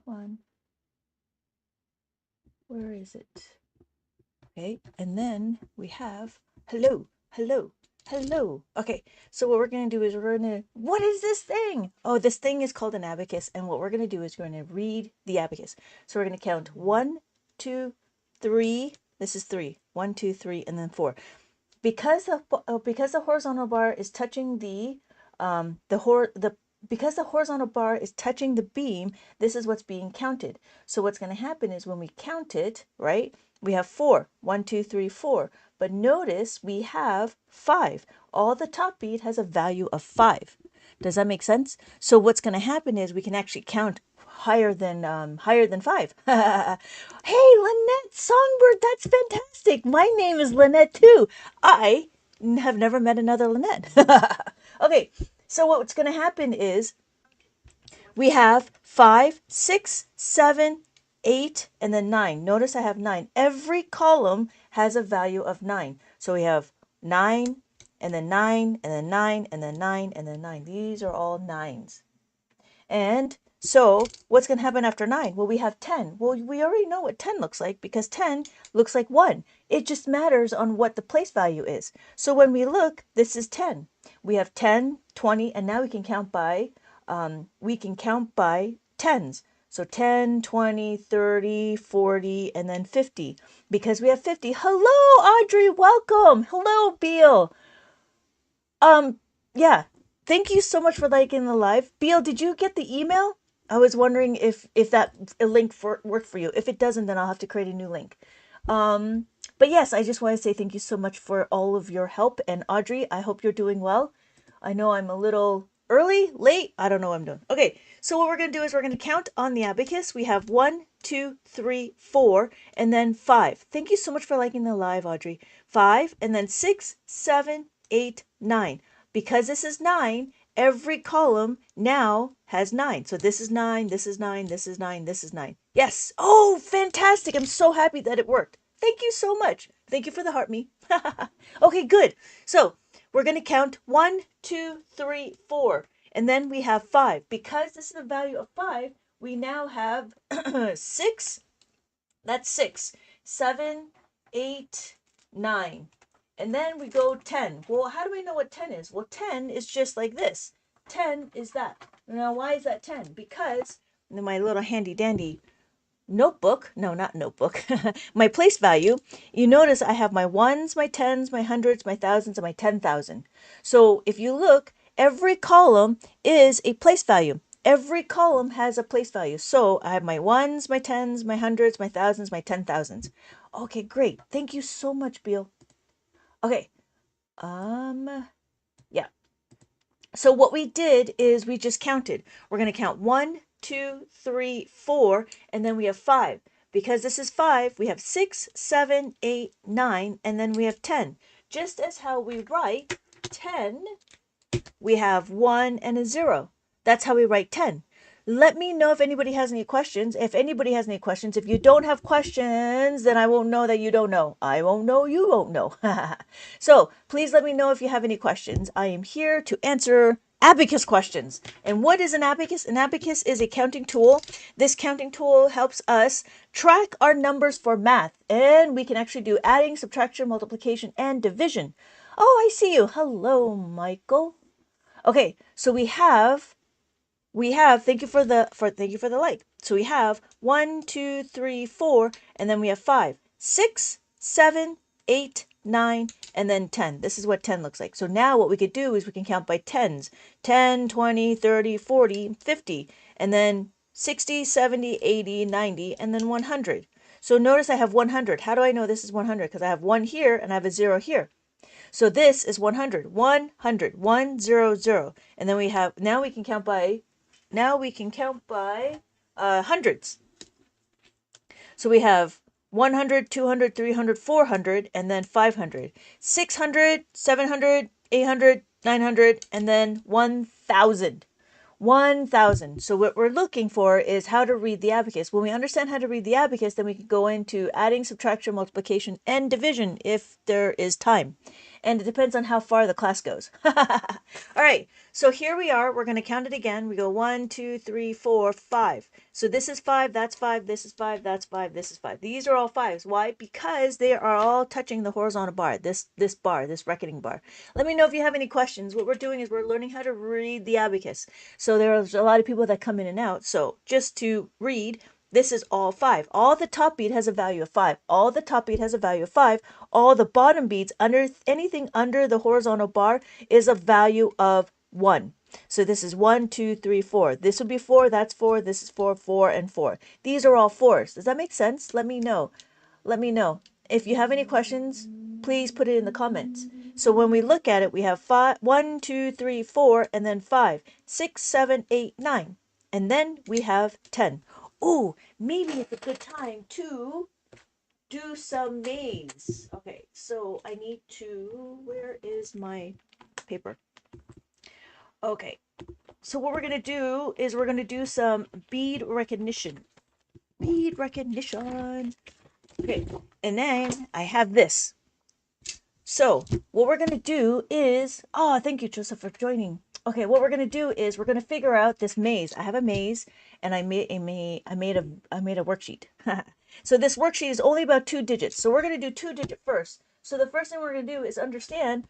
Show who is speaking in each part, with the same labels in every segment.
Speaker 1: Come on. Where is it? Okay, and then we have hello, hello, hello. Okay, so what we're going to do is we're going to, what is this thing? Oh, this thing is called an abacus, and what we're going to do is we're going to read the abacus. So we're going to count 1, 2, 3. This is 3. 1, 2, 3, and then 4. Because the horizontal bar is touching because the horizontal bar is touching the beam, this is what's being counted. So what's going to happen is when we count it, right, we have 4. 1, 2, 3, 4. But notice we have 5. All the top bead has a value of 5. Does that make sense? So what's going to happen is we can actually count higher than 5. Hey, Lynette Songbird, that's fantastic. My name is Lynette too. I have never met another Lynette. Okay, so what's going to happen is we have 5, 6, 7, 8, and then 9. Notice I have 9. Every column has a value of 9. So we have 9, and then 9, and then 9, and then 9, and then 9. These are all 9s. And so what's going to happen after 9? Well, we have 10. Well, we already know what 10 looks like because 10 looks like 1. It just matters on what the place value is. So when we look, this is 10. We have 10, 20, and now we can count by tens. So 10, 20, 30, 40, and then 50. Because we have 50. Hello, Audrey. Welcome. Hello, Beal. Yeah. Thank you so much for liking the live. Beal, did you get the email? I was wondering if that link worked for you. If it doesn't, then I'll have to create a new link. But yes, I just want to say thank you so much for all of your help. And Audrey, I hope you're doing well. I know I'm a little early, late. I don't know what I'm doing. Okay, so what we're going to do is we're going to count on the abacus. We have 1, 2, 3, 4, and then 5. Thank you so much for liking the live, Audrey. 5, and then 6, 7, 8, 9. Because this is 9, every column now has 9. So this is 9, this is 9, this is 9, this is 9. Yes. Oh, fantastic. I'm so happy that it worked. Thank you so much. Thank you for the heart me. Okay, good. So we're going to count 1, 2, 3, 4. And then we have 5. Because this is the value of 5, we now have 6. That's 6. 7, 8, 9. And then we go 10. Well, how do we know what 10 is? Well, 10 is just like this. 10 is that. Now, why is that 10? Because in my little handy dandy notebook, no, not notebook, my place value, you notice I have my ones, my tens, my hundreds, my thousands, and my 10,000. So if you look, every column is a place value. Every column has a place value. So I have my ones, my tens, my hundreds, my thousands, my 10,000s. Okay, great. Thank you so much, Beal. Okay. Yeah. So what we did is we just counted. We're going to count 1, 2, 3, 4, and then we have 5. Because this is 5, we have 6, 7, 8, 9, and then we have 10. Just as how we write 10, we have 1 and a 0. That's how we write 10. Let me know if anybody has any questions. If anybody has any questions, if you don't have questions, then I won't know that you don't know. I won't know, you won't know. So please let me know if you have any questions. I am here to answer abacus questions. And what is an abacus? An abacus is a counting tool. This counting tool helps us track our numbers for math. And we can actually do adding, subtraction, multiplication, and division. Oh, I see you. Hello, Michael. Okay, so we have thank you for the like. So we have 1, 2, 3, 4, and then we have 5, 6, 7, 8, 9, and then 10. This is what 10 looks like. So now what we could do is we can count by tens. 10, 20, 30, 40, 50, and then 60, 70, 80, 90, and then 100. So notice I have 100. How do I know this is 100? Because I have 1 here and I have a 0 here. So this is 100. 100. 1, 0, 0. And then we have, now we can count by hundreds. So we have 100, 200, 300, 400, and then 500. 600, 700, 800, 900, and then 1,000. 1,000. So what we're looking for is how to read the abacus. When we understand how to read the abacus, then we can go into adding, subtraction, multiplication, and division if there is time. And it depends on how far the class goes. All right, so here we are. We're going to count it again. We go 1, 2, 3, 4, 5. So this is 5, that's 5, this is 5, that's 5, this is 5. These are all 5s. Why? Because they are all touching the horizontal bar, this bar, this reckoning bar. Let me know if you have any questions. What we're doing is we're learning how to read the abacus. So there's a lot of people that come in and out. So just to read, this is all 5. All the top bead has a value of 5. All the top bead has a value of 5. All the bottom beads, under anything under the horizontal bar, is a value of 1. So this is 1, 2, 3, 4. This would be 4, that's 4, this is 4, 4, and 4. These are all 4s. Does that make sense? Let me know. Let me know. If you have any questions, please put it in the comments. So when we look at it, we have 5, 1, 2, 3, 4, and then 5, 6, 7, 8, 9. And then we have 10. Ooh, maybe it's a good time to do some maze. Okay, so I need to, where is my paper? Okay, so what we're going to do is we're going to do some bead recognition. Bead recognition. Okay, and then I have this. So what we're going to do is, oh, thank you, Joseph, for joining. Okay, what we're going to do is we're going to figure out this maze. I have a maze, and I made a worksheet. So this worksheet is only about 2 digits. So we're going to do 2-digit first. So the first thing we're going to do is understand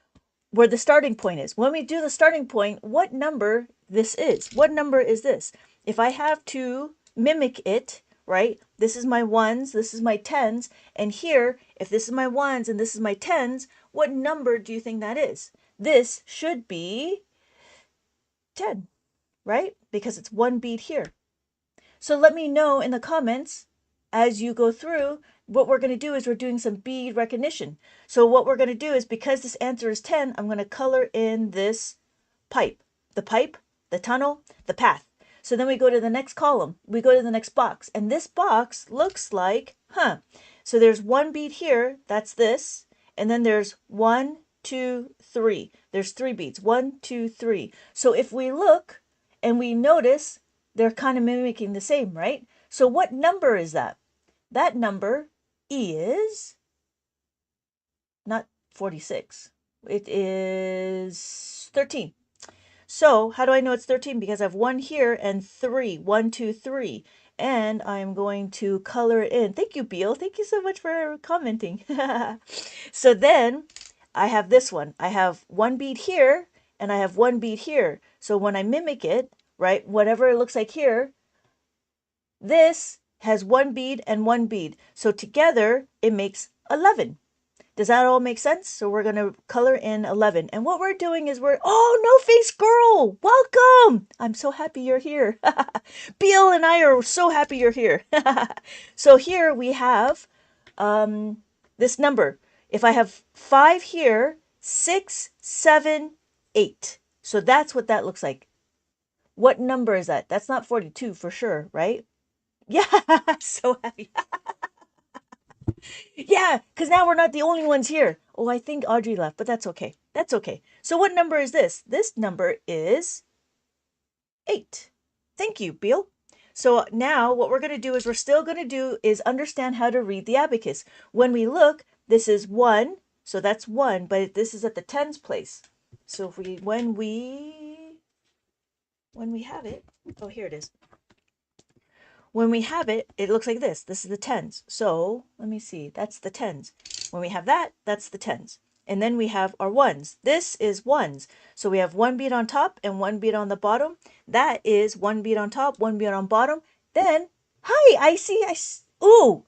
Speaker 1: where the starting point is. When we do the starting point, what number this is. What number is this? If I have to mimic it, right? This is my 1s, this is my 10s, and here, if this is my 1s and this is my 10s, what number do you think that is? This should be 10, right? Because it's 1 bead here. So let me know in the comments as you go through. What we're going to do is we're doing some bead recognition. So what we're going to do is, because this answer is 10, I'm going to color in this pipe, the tunnel, the path. So then we go to the next column, we go to the next box, and this box looks like, so there's 1 bead here, that's this, and then there's 1, 2, 3. There's 3 beads, 1, 2, 3. So if we look and we notice, they're kind of mimicking the same, right? So what number is that? That number is not 46. It is 13. So how do I know it's 13? Because I have 1 here and 3. 1, 2, 3. And I'm going to color it in. Thank you, Beal. Thank you so much for commenting. So then I have this one. I have 1 bead here and I have 1 bead here. So when I mimic it, right, whatever it looks like here, this has 1 bead and 1 bead. So together it makes 11. Does that all make sense? So we're going to color in 11. And what we're doing is oh, No Face Girl, welcome. I'm so happy you're here. Beal and I are so happy you're here. So here we have this number. If I have 5 here, 6, 7, 8. So that's what that looks like. What number is that? That's not 42 for sure, right? Yeah, so happy. Yeah, because now we're not the only ones here. Oh, I think Audrey left, but that's okay. That's okay. So what number is this? This number is 8. Thank you, Beal. So now what we're going to do is we're still going to do is understand how to read the abacus. When we look, this is 1, so that's 1, but this is at the tens place. So if when we have it, oh, here it is. When we have it, it looks like this. This is the tens. So let me see. That's the tens. When we have that, that's the tens. And then we have our 1s. This is 1s. So we have 1 bead on top and 1 bead on the bottom. That is 1 bead on top, 1 bead on bottom. Then, hi, I see. Ooh,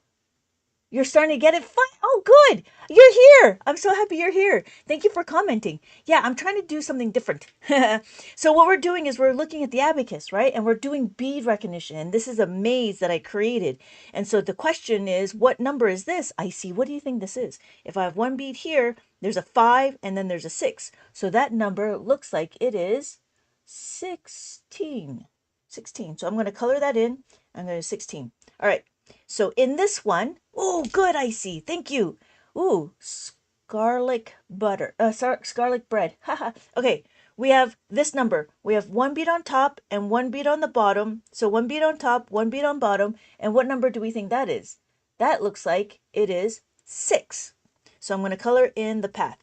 Speaker 1: you're starting to get it fine. Oh, good. You're here. I'm so happy you're here. Thank you for commenting. Yeah, I'm trying to do something different. So what we're doing is we're looking at the abacus, right? And we're doing bead recognition. And this is a maze that I created. And so the question is, what number is this? I see. What do you think this is? If I have 1 bead here, there's a 5 and then there's a 6. So that number looks like it is 16. 16. So I'm going to color that in. I'm going to 16. All right. So in this one, oh, good, I see. Thank you. Ooh, scarlet butter. Scarlet bread. Haha. Okay, we have this number. We have 1 bead on top and 1 bead on the bottom. So 1 bead on top, 1 bead on bottom. And what number do we think that is? That looks like it is 6. So I'm going to color in the path.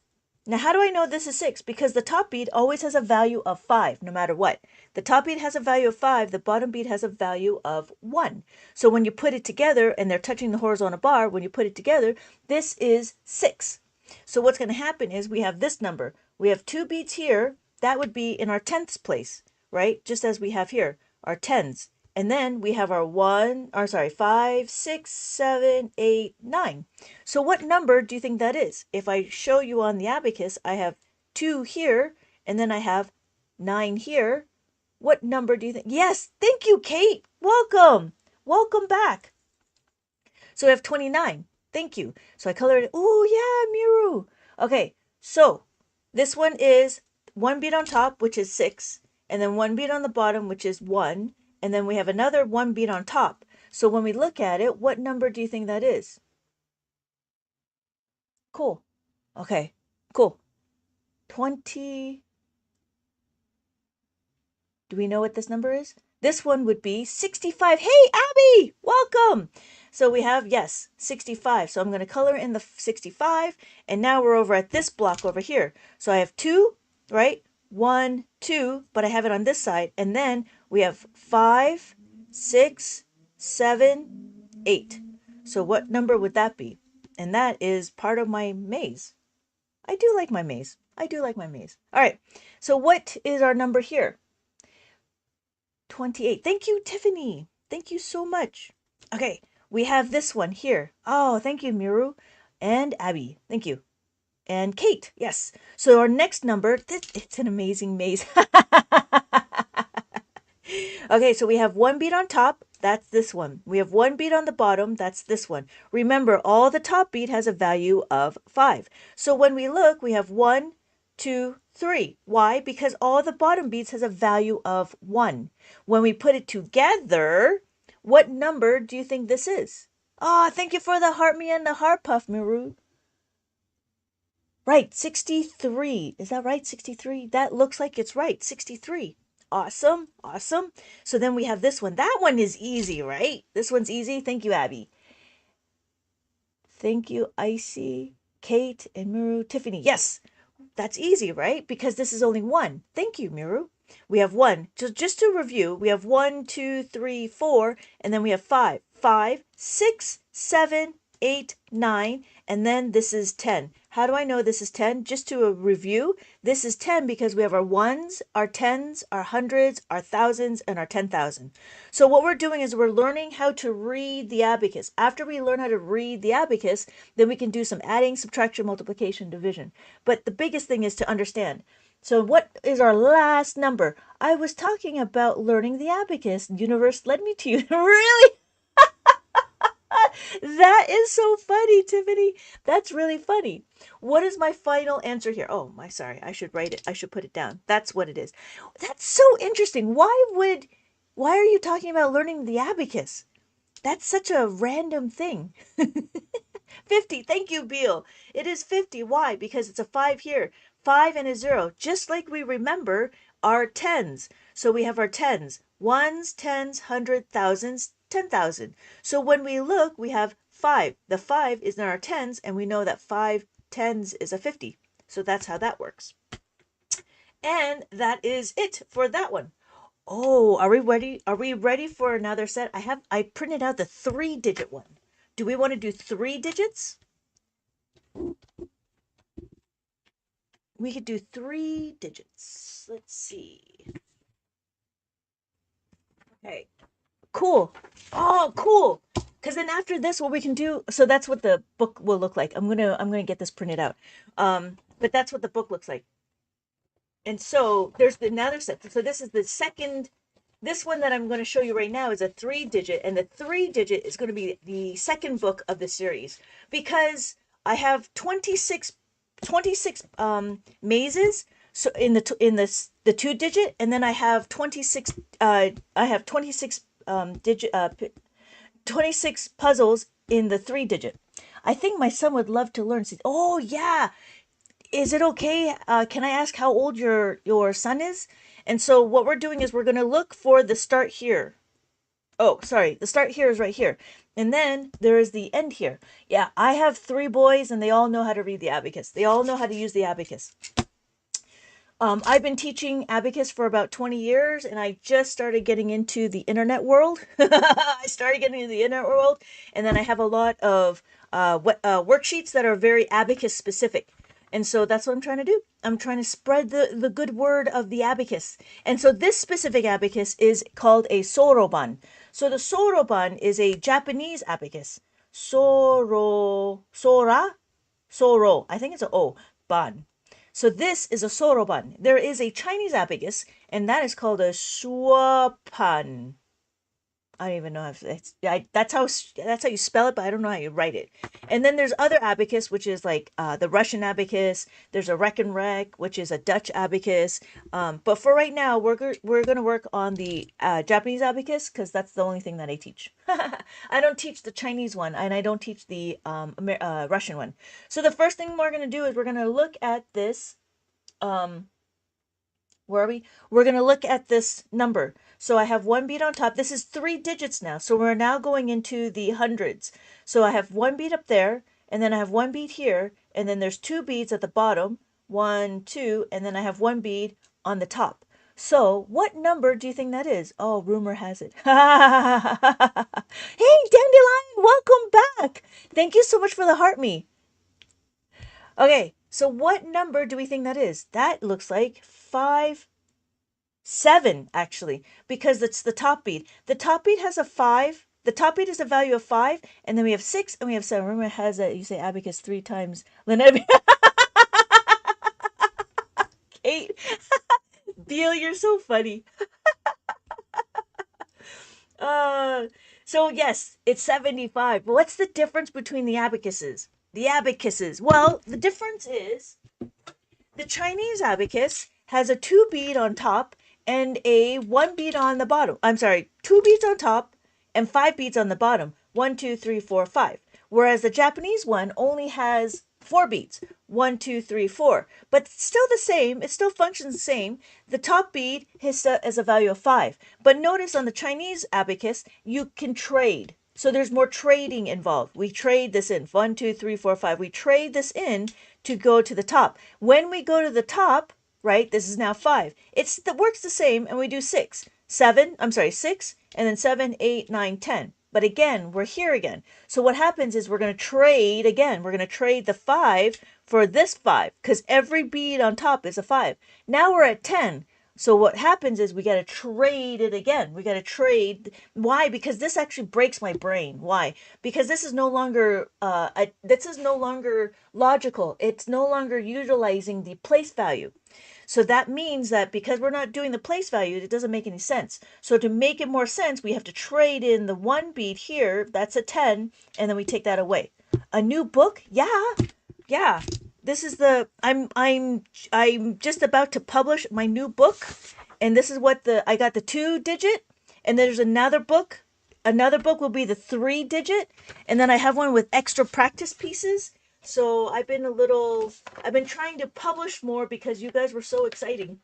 Speaker 1: Now, how do I know this is 6? Because the top bead always has a value of 5, no matter what. The top bead has a value of 5, the bottom bead has a value of 1. So when you put it together, and they're touching the horizontal bar, when you put it together, this is 6. So what's going to happen is we have this number. We have 2 beads here. That would be in our tenths place, right? Just as we have here, our tens. And then we have our 5, 6, 7, 8, 9. So what number do you think that is? If I show you on the abacus, I have 2 here, and then I have 9 here. What number do you think? Yes, thank you, Kate. Welcome. Welcome back. So we have 29. Thank you. So I colored it. Oh, yeah, Miru. Okay, so this one is 1 bead on top, which is 6, and then 1 bead on the bottom, which is 1, and then we have another 1 bead on top. So when we look at it, what number do you think that is? Cool. Okay, cool. 20. Do we know what this number is? This one would be 65. Hey, Abby, welcome. So we have, yes, 65. So I'm going to color in the 65. And now we're over at this block over here. So I have 2, right? 1, 2, but I have it on this side. And then we have 5, 6, 7, 8. So what number would that be? And that is part of my maze. I do like my maze. I do like my maze. All right. So what is our number here? 28. Thank you, Tiffany. Thank you so much. Okay, we have this one here. Oh, thank you, Miru. And Abby. Thank you. And Kate. Yes. So our next number, it's an amazing maze. Okay, so we have 1 bead on top. That's this one. We have 1 bead on the bottom. That's this one. Remember, all the top bead has a value of 5. So when we look, we have 1, 2, 3. Why? Because all the bottom beads has a value of 1. When we put it together, what number do you think this is? Ah, oh, thank you for the heart me and the heart puff, Miru. Right, 63. Is that right? 63? That looks like it's right. 63. Awesome. Awesome. So then we have this one. That one is easy, right? This one's easy. Thank you, Abby. Thank you, Icy, Kate, and Miru. Tiffany. Yes, that's easy, right? Because this is only 1. Thank you, Miru. We have 1. Just to review, we have 1, 2, 3, 4, and then we have 5. 5, 6, 7, 8, 9, and then this is 10. How do I know this is 10? Just to review, this is 10 because we have our ones, our tens, our hundreds, our thousands, and our 10,000. So what we're doing is we're learning how to read the abacus. After we learn how to read the abacus, then we can do some adding, subtraction, multiplication, division. But the biggest thing is to understand. So what is our last number? I was talking about learning the abacus. Universe led me to you. Really? That is so funny, Tiffany. That's really funny. What is my final answer here? Oh, sorry. I should write it. I should put it down. That's what it is. That's so interesting. Why are you talking about learning the abacus? That's such a random thing. 50. Thank you, Beal. It is 50. Why? Because it's a 5 here. 5 and a 0. Just like we remember our tens. So we have our tens. Ones, tens, hundred, thousands, 10,000. So when we look, we have 5. The 5 is in our tens, and we know that 5 tens is a 50. So that's how that works. And that is it for that one. Oh, are we ready? Are we ready for another set? I printed out the 3-digit one. Do we want to do 3 digits? We could do 3 digits. Let's see. Okay. Cool. Oh, cool. Because then after this, what we can do, so that's what the book will look like. I'm gonna get this printed out. But that's what the book looks like. And so there's another set. So this is the second. This one that I'm going to show you right now is a 3-digit, and the 3-digit is going to be the second book of the series because I have 26 mazes. So in the 2-digit, and then I have 26 26 puzzles in the 3-digit. I think my son would love to learn. Oh yeah, is it okay? Can I ask how old your son is? And so what we're doing is we're going to look for the start here. Oh, sorry. The start here is right here. And then there is the end here. Yeah, I have three boys and they all know how to read the abacus. They all know how to use the abacus. I've been teaching abacus for about 20 years and I just started getting into the internet world. I started getting into the internet world and then I have a lot of worksheets that are very abacus specific. And so that's what I'm trying to do. I'm trying to spread the good word of the abacus. And so this specific abacus is called a soroban. So the soroban is a Japanese abacus. Soro. I think it's a O, ban. So this is a soroban. There is a Chinese abacus, and that is called a shuapan. I don't even know if that's how you spell it, but I don't know how you write it. And then there's other abacus, which is like the Russian abacus. There's a Reckenreck, which is a Dutch abacus. But for right now, we're gonna work on the Japanese abacus because that's the only thing that I teach. I don't teach the Chinese one, and I don't teach the Russian one. So the first thing we're gonna do is we're gonna look at this. Um, where are we? We're going to look at this number. So I have one bead on top. This is 3 digits now. So we're now going into the hundreds. So I have one bead up there, and then I have one bead here, and then there's two beads at the bottom. One, two, and then I have one bead on the top. So what number do you think that is? Oh, rumor has it. Hey, Dandelion, welcome back. Thank you so much for the heart me. Okay, so what number do we think that is? That looks like 7 actually, because it's the top bead. The top bead has a 5. The top bead is a value of 5, and then we have 6 and we have 7. Remember, it has that you say abacus 3 times. Kate, Beal, you're so funny. Uh, so yes, it's 75. But what's the difference between the abacuses? The abacuses. Well, the difference is the Chinese abacus has a 2 bead on top and a 1 bead on the bottom. I'm sorry, 2 beads on top and 5 beads on the bottom. One, two, three, four, 5. Whereas the Japanese one only has 4 beads. One, two, three, 4. But it's still the same. It still functions the same. The top bead is a value of 5. But notice on the Chinese abacus, you can trade. So there's more trading involved. We trade this in. One, two, three, four, 5. We trade this in to go to the top. When we go to the top, right, this is now 5. That works the same, and we do 6. 6, and then 7, 8, 9, 10. But again, we're here again. So what happens is we're going to trade again. We're going to trade the 5 for this 5 because every bead on top is a 5. Now we're at 10. So what happens is we got to trade it again. We got to trade. Why? Because this actually breaks my brain. Why? Because this is no longer logical. It's no longer utilizing the place value. So that means that because we're not doing the place value, it doesn't make any sense. So to make it more sense, we have to trade in the 1 bead here, that's a 10, and then we take that away. A new book? Yeah. Yeah. This is I'm just about to publish my new book, and this is what I got the 2 digit, and there's another book. Another book will be the 3 digit, and then I have one with extra practice pieces. So I've been trying to publish more because you guys were so exciting.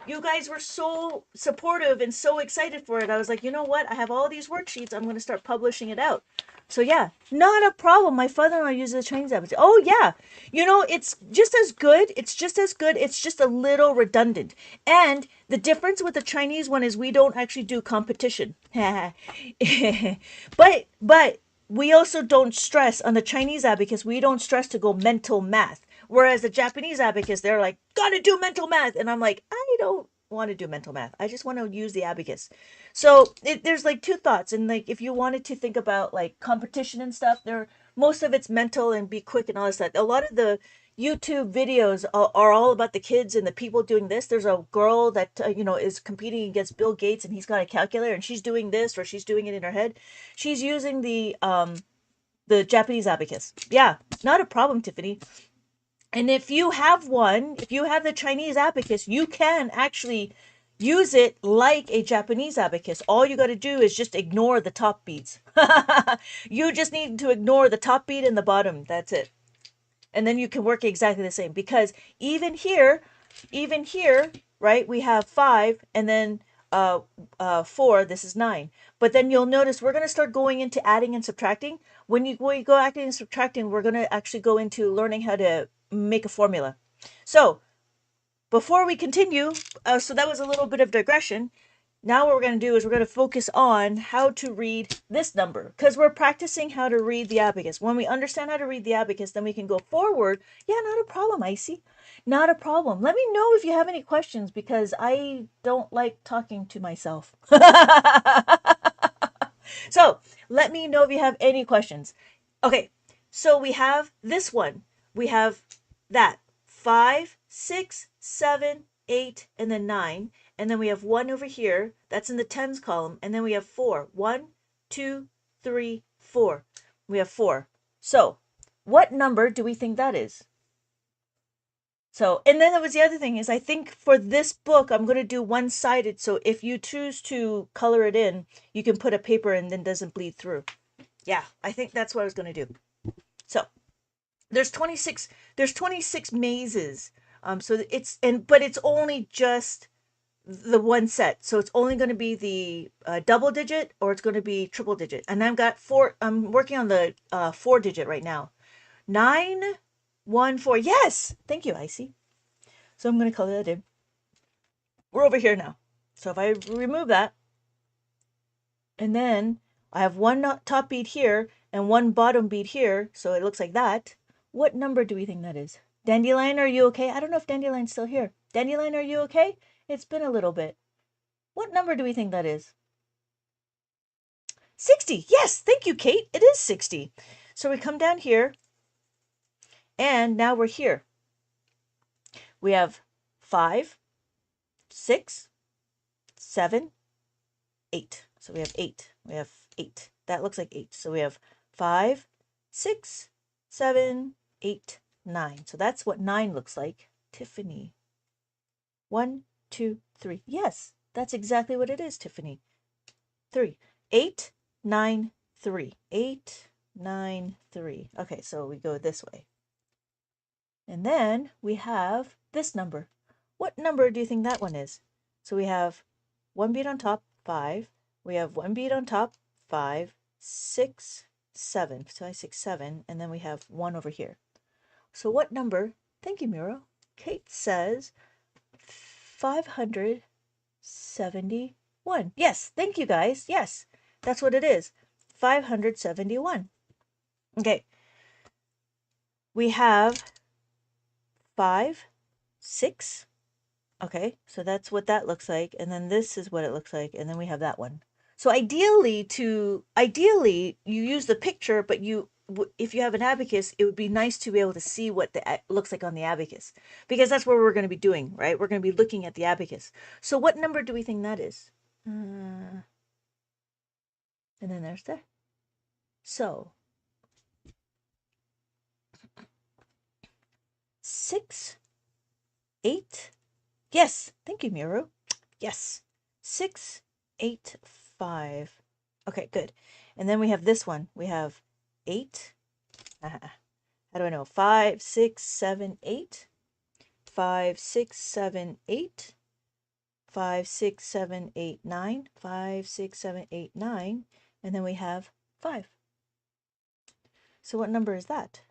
Speaker 1: You guys were so supportive and so excited for it. I was like, you know what? I have all these worksheets. I'm going to start publishing it out. So yeah, not a problem. My father-in-law uses the Chinese app. Oh yeah, it's just as good. It's just as good. It's just a little redundant. And the difference with the Chinese one is we don't actually do competition. but we also don't stress on the Chinese abacus. We don't stress to go mental math. Whereas the Japanese abacus, they're like, gotta do mental math. And I'm like, I don't want to do mental math. I just want to use the abacus. So there's like two thoughts. And like, if you wanted to think about like competition and stuff, most of it's mental and be quick and all this stuff. A lot of the YouTube videos are all about the kids and the people doing this. There's a girl that, is competing against Bill Gates and he's got a calculator and she's doing this or she's doing it in her head. She's using the Japanese abacus. Yeah, not a problem, Tiffany. And if you have the Chinese abacus, you can actually use it like a Japanese abacus. All you got to do is just ignore the top beads. You just need to ignore the top bead and the bottom. That's it. And then you can work exactly the same because even here, right, we have 5 and then 4, this is 9. But then you'll notice we're going to start going into adding and subtracting. When you go adding and subtracting, we're going to actually go into learning how to make a formula. So before we continue, so that was a little bit of digression. Now what we're going to do is we're going to focus on how to read this number because we're practicing how to read the abacus. When we understand how to read the abacus, then we can go forward. Yeah, not a problem, Icy. Not a problem. Let me know if you have any questions because I don't like talking to myself. So let me know if you have any questions. Okay, so we have this one. We have that 5, 6, 7, 8, and then 9. And then we have 1 over here. That's in the tens column. And then we have 4. 1, 2, 3, 4. We have 4. So what number do we think that is? So, and then there was the other thing is I think for this book, I'm going to do one-sided. So if you choose to color it in, you can put a paper and then doesn't bleed through. Yeah, I think that's what I was going to do. So there's 26 mazes. So but it's only just the one set. So it's only going to be the double digit or it's going to be triple digit. And I'm working on the 4 digit right now. 9, 1, 4. Yes. Thank you, Icy. So I'm going to color that in. We're over here now. So if I remove that, and then I have one top bead here and one bottom bead here, so it looks like that. What number do we think that is? Dandelion, are you okay? I don't know if Dandelion's still here. Dandelion, are you okay? It's been a little bit. What number do we think that is? 60. Yes, thank you, Kate. It is 60. So we come down here, and now we're here. We have 5, 6, 7, 8. So we have 8. We have 8. That looks like 8. So we have 5, 6, 7, 8, 9. So that's what 9 looks like. Tiffany. 1, 2, 3. Yes, that's exactly what it is, Tiffany. 3. 8, 9, 3. 8, 9, 3. Okay, so we go this way. And then we have this number. What number do you think that one is? So we have one bead on top, 5. We have one bead on top, 5, 6, 7. So I 6, 7, and then we have 1 over here. So what number? Thank you, Miro. Kate says 571. Yes, thank you guys. Yes, that's what it is. 571. Okay. We have 5, 6. Okay, so that's what that looks like. And then this is what it looks like. And then we have that one. So ideally you use the picture, but if you have an abacus, it would be nice to be able to see what it looks like on the abacus because that's what we're going to be doing, right? We're going to be looking at the abacus. So what number do we think that is? And then there's that. So 6, 8. Yes, thank you, Miru. Yes, 6, 8, 5. Okay, good. And then we have this one. We have 8. How do I know? 5, 6, 7, 8. 5, 6, 7, 8. 5, 6, 7, 8, 9. 5, 6, 7, 8, 9. And then we have 5. So what number is that?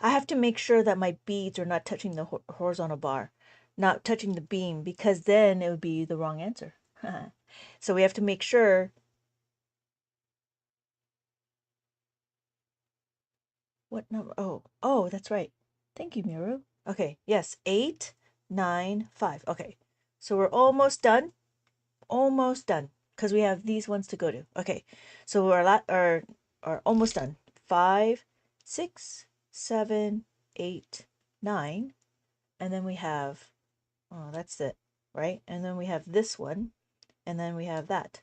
Speaker 1: I have to make sure that my beads are not touching the horizontal bar, not touching the beam, because then it would be the wrong answer. So we have to make sure. What number? Oh, that's right. Thank you, Miru. Okay, yes, 8, 9, 5. Okay, so we're almost done. Almost done, because we have these ones to go to. Okay, so are almost done. 5, 6, 7, 8, 9. And then we have, oh, that's it, right? And then we have this one, and then we have that.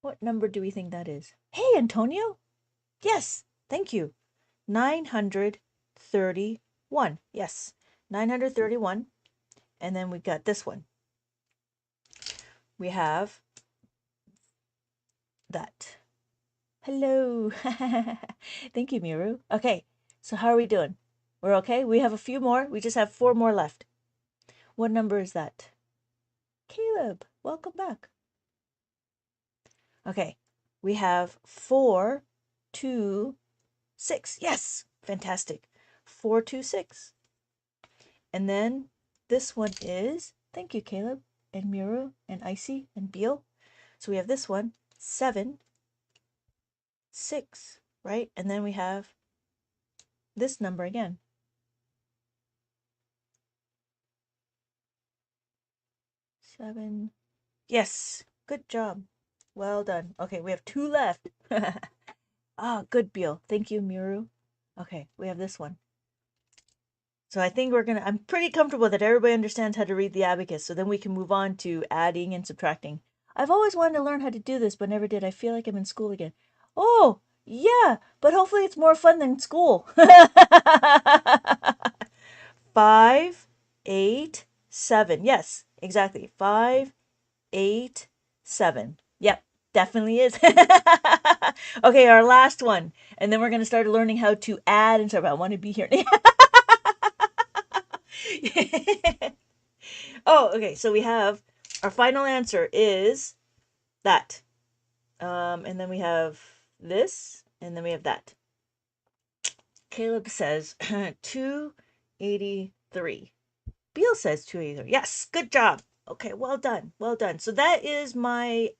Speaker 1: What number do we think that is? Hey, Antonio. Yes, thank you. 931. Yes, 931. And then we got this one. We have that. Hello. Thank you, Miru. Okay, so how are we doing? We're okay? We have a few more. We just have 4 more left. What number is that? Caleb, welcome back. Okay, we have 4, 2, 6. Yes, fantastic. 4, 2, 6. And then this one is, thank you, Caleb, and Miro, and Icy, and Beal. So we have this one, 7, 6, right? And then we have this number again. 7. Yes, good job. Well done. Okay, we have 2 left. Ah, good, Beal. Thank you, Miru. Okay, we have this one. So I think I'm pretty comfortable that everybody understands how to read the abacus, so then we can move on to adding and subtracting. I've always wanted to learn how to do this, but never did. I feel like I'm in school again. Oh, yeah, but hopefully it's more fun than school. 5, 8, 7. Yes, exactly. 5, 8, 7. Yep, definitely is. Okay, our last one. And then we're going to start learning how to add and stuff. I want to be here. Oh, okay. So we have our final answer is that. And then we have this, and then we have that. Caleb says 283. Beal says 283. Yes, good job. Okay, well done. Well done. So that is my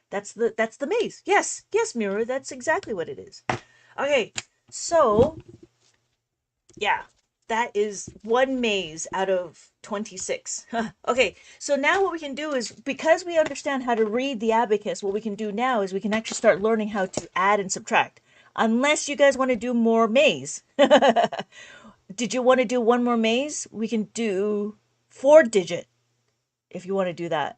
Speaker 1: that's the maze. Yes, yes, Miru, that's exactly what it is. Okay, so yeah, that is one maze out of 26. Okay, so now what we can do is, because we understand how to read the abacus, what we can do now is we can actually start learning how to add and subtract. Unless you guys want to do more maze. Did you want to do one more maze? We can do 4-digit if you want to do that.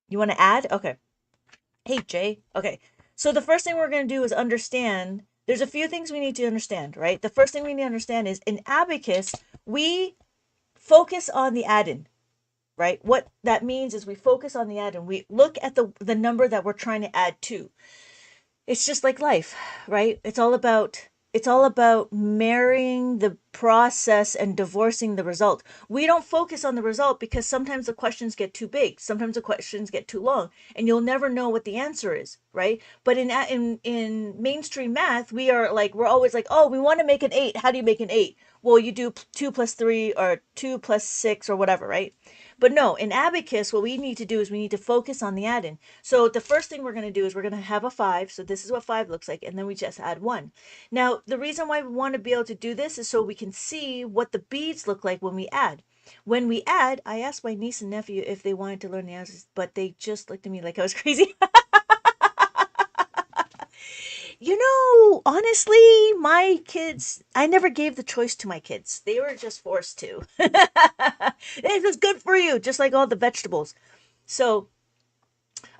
Speaker 1: You want to add? Okay. Hey, Jay. Okay. So the first thing we're going to do is understand, there's a few things we need to understand, right? The first thing we need to understand is in abacus, we focus on the add-in, right? What that means is we focus on the add-in. We look at the number that we're trying to add to. It's just like life, right? It's all about marrying the process and divorcing the result. We don't focus on the result because sometimes the questions get too big, sometimes the questions get too long, and you'll never know what the answer is, right? But in mainstream math, we're always like, oh, we want to make an 8. How do you make an 8? Well, you do 2 plus 3 or 2 plus 6 or whatever, right? But no, in abacus, what we need to do is we need to focus on the add-in. So the first thing we're going to do is we're going to have a 5. So this is what 5 looks like. And then we just add 1. Now, the reason why we want to be able to do this is so we can see what the beads look like when we add. When we add, I asked my niece and nephew if they wanted to learn the answers, but they just looked at me like I was crazy. Honestly, my kids, I never gave the choice to my kids. They were just forced to. It was good for you, just like all the vegetables. So,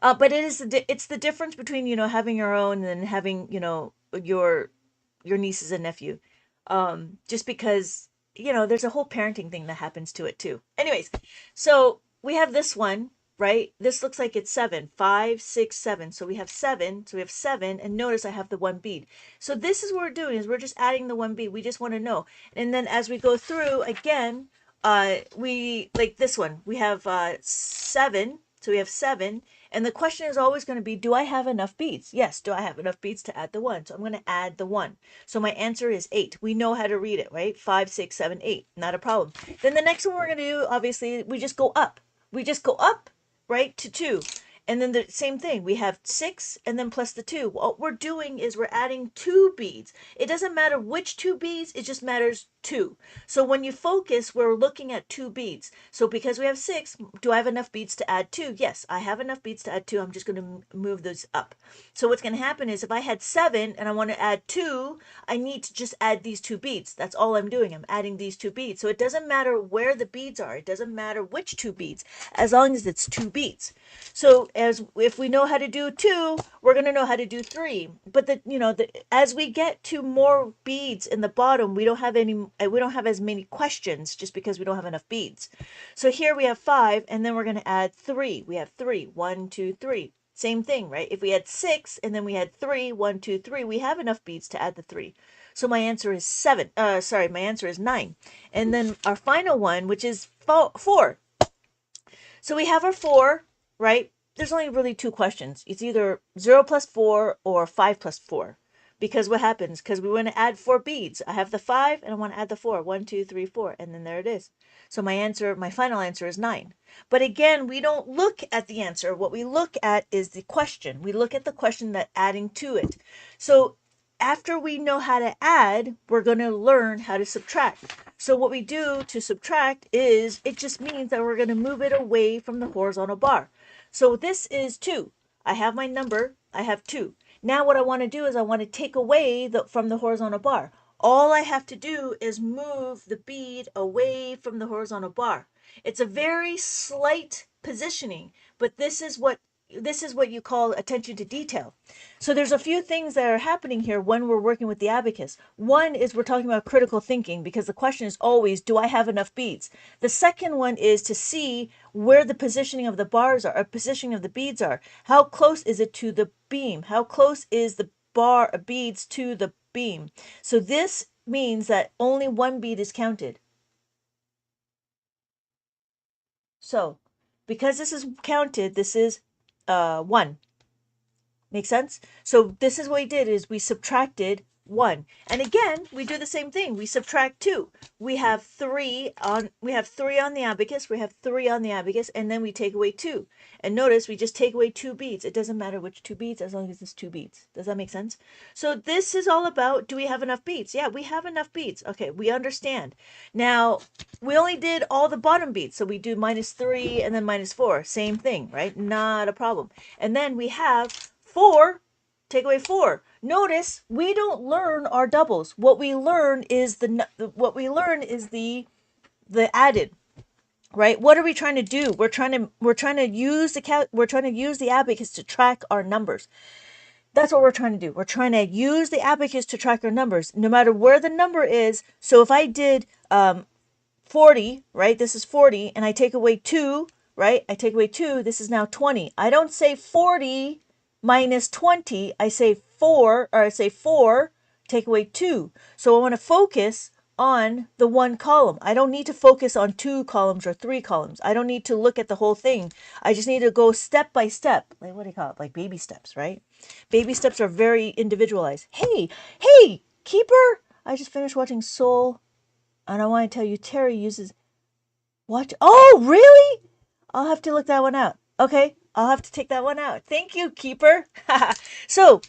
Speaker 1: but it's the difference between, having your own and having, your nieces and nephew. Just because, there's a whole parenting thing that happens to it too. Anyways, so we have this one, right? This looks like it's 7, 5, 6, 7. So we have 7. So we have 7. And notice I have the one bead. So this is what we're doing is we're just adding the one bead. We just want to know. And then as we go through again, we like this one. We have 7. So we have 7. And the question is always going to be, do I have enough beads? Yes, do I have enough beads to add the 1? So I'm going to add the 1. So my answer is 8. We know how to read it, right? 5, 6, 7, 8. Not a problem. Then the next one we're going to do, obviously, we just go up. We just go up, right, to 2. And then the same thing, we have 6 and then plus the 2. What we're doing is we're adding 2 beads. It doesn't matter which 2 beads, it just matters 2. So when you focus, we're looking at 2 beads. So because we have 6, do I have enough beads to add 2? Yes, I have enough beads to add 2. I'm just going to move those up. So what's going to happen is if I had 7 and I want to add 2, I need to just add these 2 beads. That's all I'm doing. I'm adding these 2 beads. So it doesn't matter where the beads are. It doesn't matter which 2 beads, as long as it's 2 beads. So if we know how to do 2, we're going to know how to do 3. But as we get to more beads in the bottom, we don't have as many questions just because we don't have enough beads. So here we have 5, and then we're going to add 3. We have 3. 1, 2, 3. Same thing, right? If we had 6 and then we had 3, 1, 2, 3, we have enough beads to add the 3. So my answer is seven. Sorry, my answer is nine. And then our final one, which is four. So we have our four, right? There's only really two questions. It's either 0 plus 4 or 5 plus 4. Because what happens? Because we want to add four beads. I have the 5 and I want to add the 4. 1, 2, 3, 4. And then there it is. So my answer, my final answer is 9. But again, we don't look at the answer. What we look at is the question. We look at the question that adding to it. So after we know how to add, we're going to learn how to subtract. So what we do to subtract is it just means that we're going to move it away from the horizontal bar. So this is 2. I have my number. I have 2. Now what I want to do is I want to take away from the horizontal bar. All I have to do is move the bead away from the horizontal bar. It's a very slight positioning, but this is what you call attention to detail. So there's a few things that are happening here when we're working with the abacus. One is we're talking about critical thinking because the question is always, do I have enough beads? The second one is to see where the positioning of the bars are, or positioning of the beads are. How close is it to the beam? How close is the bar beads to the beam? So this means that only one bead is counted. So because this is counted, this is 1. Make sense? So this is what we did is we subtracted 1. And again, we do the same thing. We subtract 2. We have 3 on the abacus. We have 3 on the abacus, and then we take away 2. And notice we just take away 2 beads. It doesn't matter which 2 beads as long as it's 2 beads. Does that make sense? So this is all about, do we have enough beads? Yeah, we have enough beads. Okay, we understand. Now, we only did all the bottom beads. So we do -3 and then -4. Same thing, right? Not a problem. And then we have 4, take away 4. Notice we don't learn our doubles. What we learn is the added, right? What are we trying to do? We're trying to use the abacus to track our numbers. That's what we're trying to do. We're trying to use the abacus to track our numbers, no matter where the number is. So if I did 40, right? This is 40, and I take away 2, right? I take away 2, this is now 20. I don't say 40 minus 20, I say 4, or I say 4, take away 2. So I want to focus on the one column. I don't need to focus on 2 columns or 3 columns. I don't need to look at the whole thing. I just need to go step by step. Like, what do you call it? Like baby steps, right? Baby steps are very individualized. Hey, Keeper! I just finished watching Soul, and I want to tell you, Terry uses what? Oh, really? I'll have to look that one out. Okay, I'll have to take that one out. Thank you, Keeper. So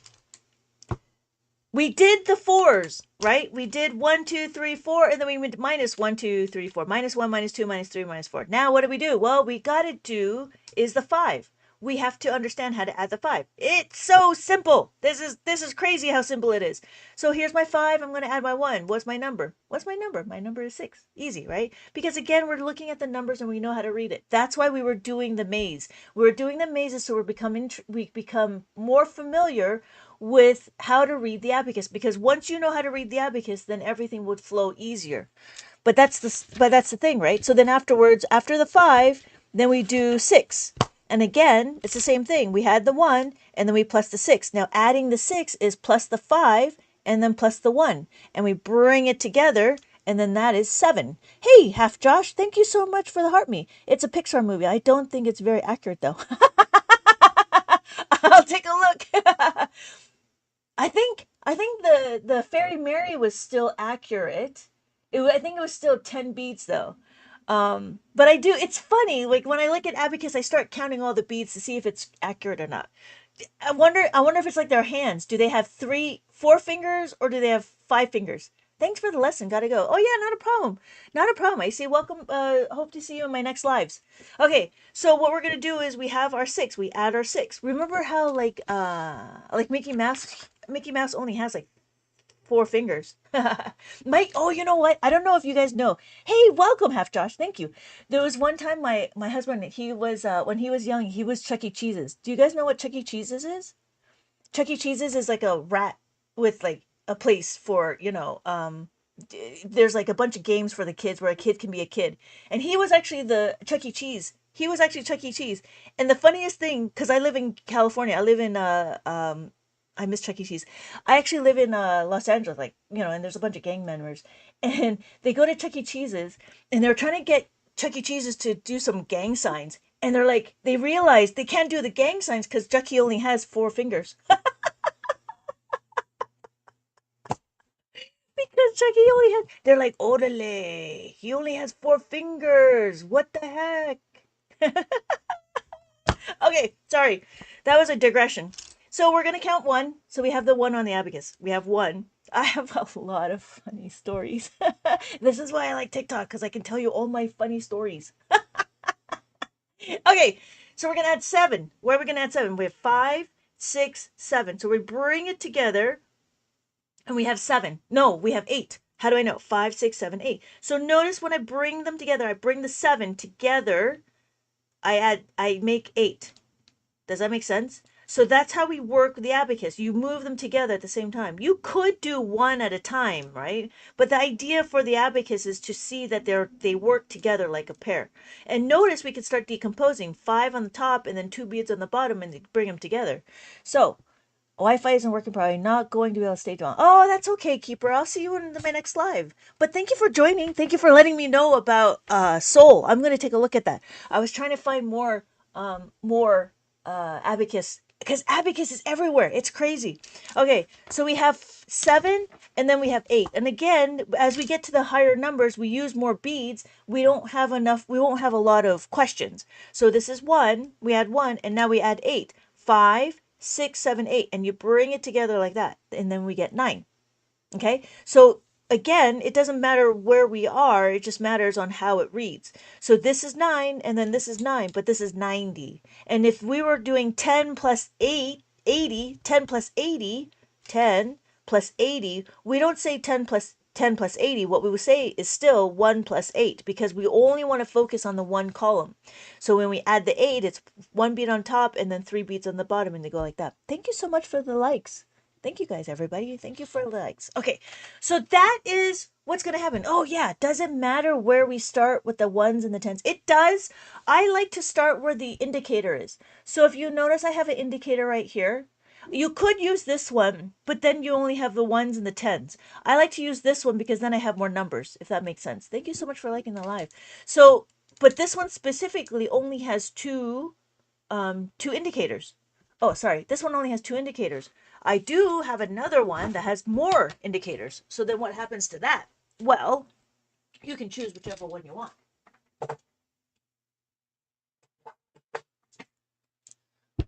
Speaker 1: we did the fours, right? We did 1, 2, 3, 4, and then we went minus 1, 2, 3, 4, -1, -2, -3, -4. Now what do we do? Well, we got to do is the 5. We have to understand how to add the 5. It's so simple. This is crazy how simple it is. So here's my 5. I'm going to add my 1. What's my number? What's my number? My number is 6. Easy, right? Because again, we're looking at the numbers and we know how to read it. That's why we were doing the maze. We were doing the mazes so we become more familiar with how to read the abacus, because once you know how to read the abacus, then everything would flow easier. But that's the thing, right? So then afterwards, after the 5, then we do 6. And again, it's the same thing. We had the 1 and then we plus the 6. Now adding the 6 is plus the 5 and then plus the 1. And we bring it together, and then that is 7. Hey, Half Josh, thank you so much for the heart me. It's a Pixar movie. I don't think it's very accurate though. I'll take a look. I think the Fairy Mary was still accurate. I think it was still 10 beads though. But it's funny, like when I look at abacus, I start counting all the beads to see if it's accurate or not. I wonder if it's like their hands. Do they have 4 fingers, or do they have 5 fingers? Thanks for the lesson. Gotta go. Oh yeah, not a problem. Not a problem. I say welcome. Hope to see you in my next lives. Okay, so what we're gonna do is we have our 6. We add our 6. Remember how like Mickey Mouse. Mickey Mouse only has like 4 fingers. Mike, oh, you know what? I don't know if you guys know. Hey, welcome, Half Josh. Thank you. There was one time my husband, he was when he was young, he was Chuck E. Cheese's. Do you guys know what Chuck E. Cheese's is? Chuck E. Cheese's is like a rat with like a place for, there's like a bunch of games for the kids where a kid can be a kid. And he was actually the Chuck E. Cheese. He was actually Chuck E. Cheese. And the funniest thing, because I live in California, I live in I miss Chuck E. Cheese. I actually live in Los Angeles, like, and there's a bunch of gang members, and they go to Chuck E. Cheese's, and they're trying to get Chuck E. Cheese's to do some gang signs, and they're like, they realize they can't do the gang signs because Chucky only has 4 fingers. Because Chucky only has, they're like, orderly, he only has 4 fingers. What the heck? Okay, sorry. That was a digression. So we're going to count one. So we have the one on the abacus. We have one. I have a lot of funny stories. This is why I like TikTok, because I can tell you all my funny stories. Okay, so we're going to add seven. Where are we going to add seven? We have five, six, seven. So we bring it together and we have seven. No, we have eight. How do I know? Five, six, seven, eight. So notice when I bring them together, I bring the seven together, I make eight. Does that make sense? So that's how we work the abacus. You move them together at the same time. You could do one at a time, right? But the idea for the abacus is to see that they work together like a pair. And notice we can start decomposing. 5 on the top and then 2 beads on the bottom and bring them together. So Wi-Fi isn't working, probably not going to be able to stay long. Oh, that's okay, Keeper. I'll see you in my next live. But thank you for joining. Thank you for letting me know about Soul. I'm going to take a look at that. I was trying to find more abacus, because abacus is everywhere. It's crazy. Okay, so we have 7 and then we have 8. And again, as we get to the higher numbers, we use more beads. We don't have enough. We won't have a lot of questions. So this is 1. We add 1 and now we add 8. 5, 6, 7, 8, and you bring it together like that, and then we get 9. Okay, so again, it doesn't matter where we are, it just matters on how it reads. So this is 9, and then this is 9, but this is 90. And if we were doing 10 plus 8, 80, 10 plus 80, 10 plus 80, we don't say 10 plus 80. What we would say is still 1 plus 8, because we only want to focus on the one column. So when we add the 8, it's 1 bead on top and then 3 beads on the bottom, and they go like that. Thank you so much for the likes. Thank you guys, everybody. Thank you for the likes. Okay, so that is what's going to happen. Oh, yeah. Does it matter where we start with the ones and the tens? It does. I like to start where the indicator is. So if you notice, I have an indicator right here. You could use this one, but then you only have the ones and the tens. I like to use this one because then I have more numbers, if that makes sense. Thank you so much for liking the live. So, but this one specifically only has two indicators. Oh, sorry. This one only has 2 indicators. I do have another one that has more indicators. So then what happens to that? Well, you can choose whichever one you want.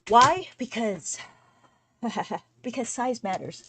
Speaker 1: Why? Because because size matters.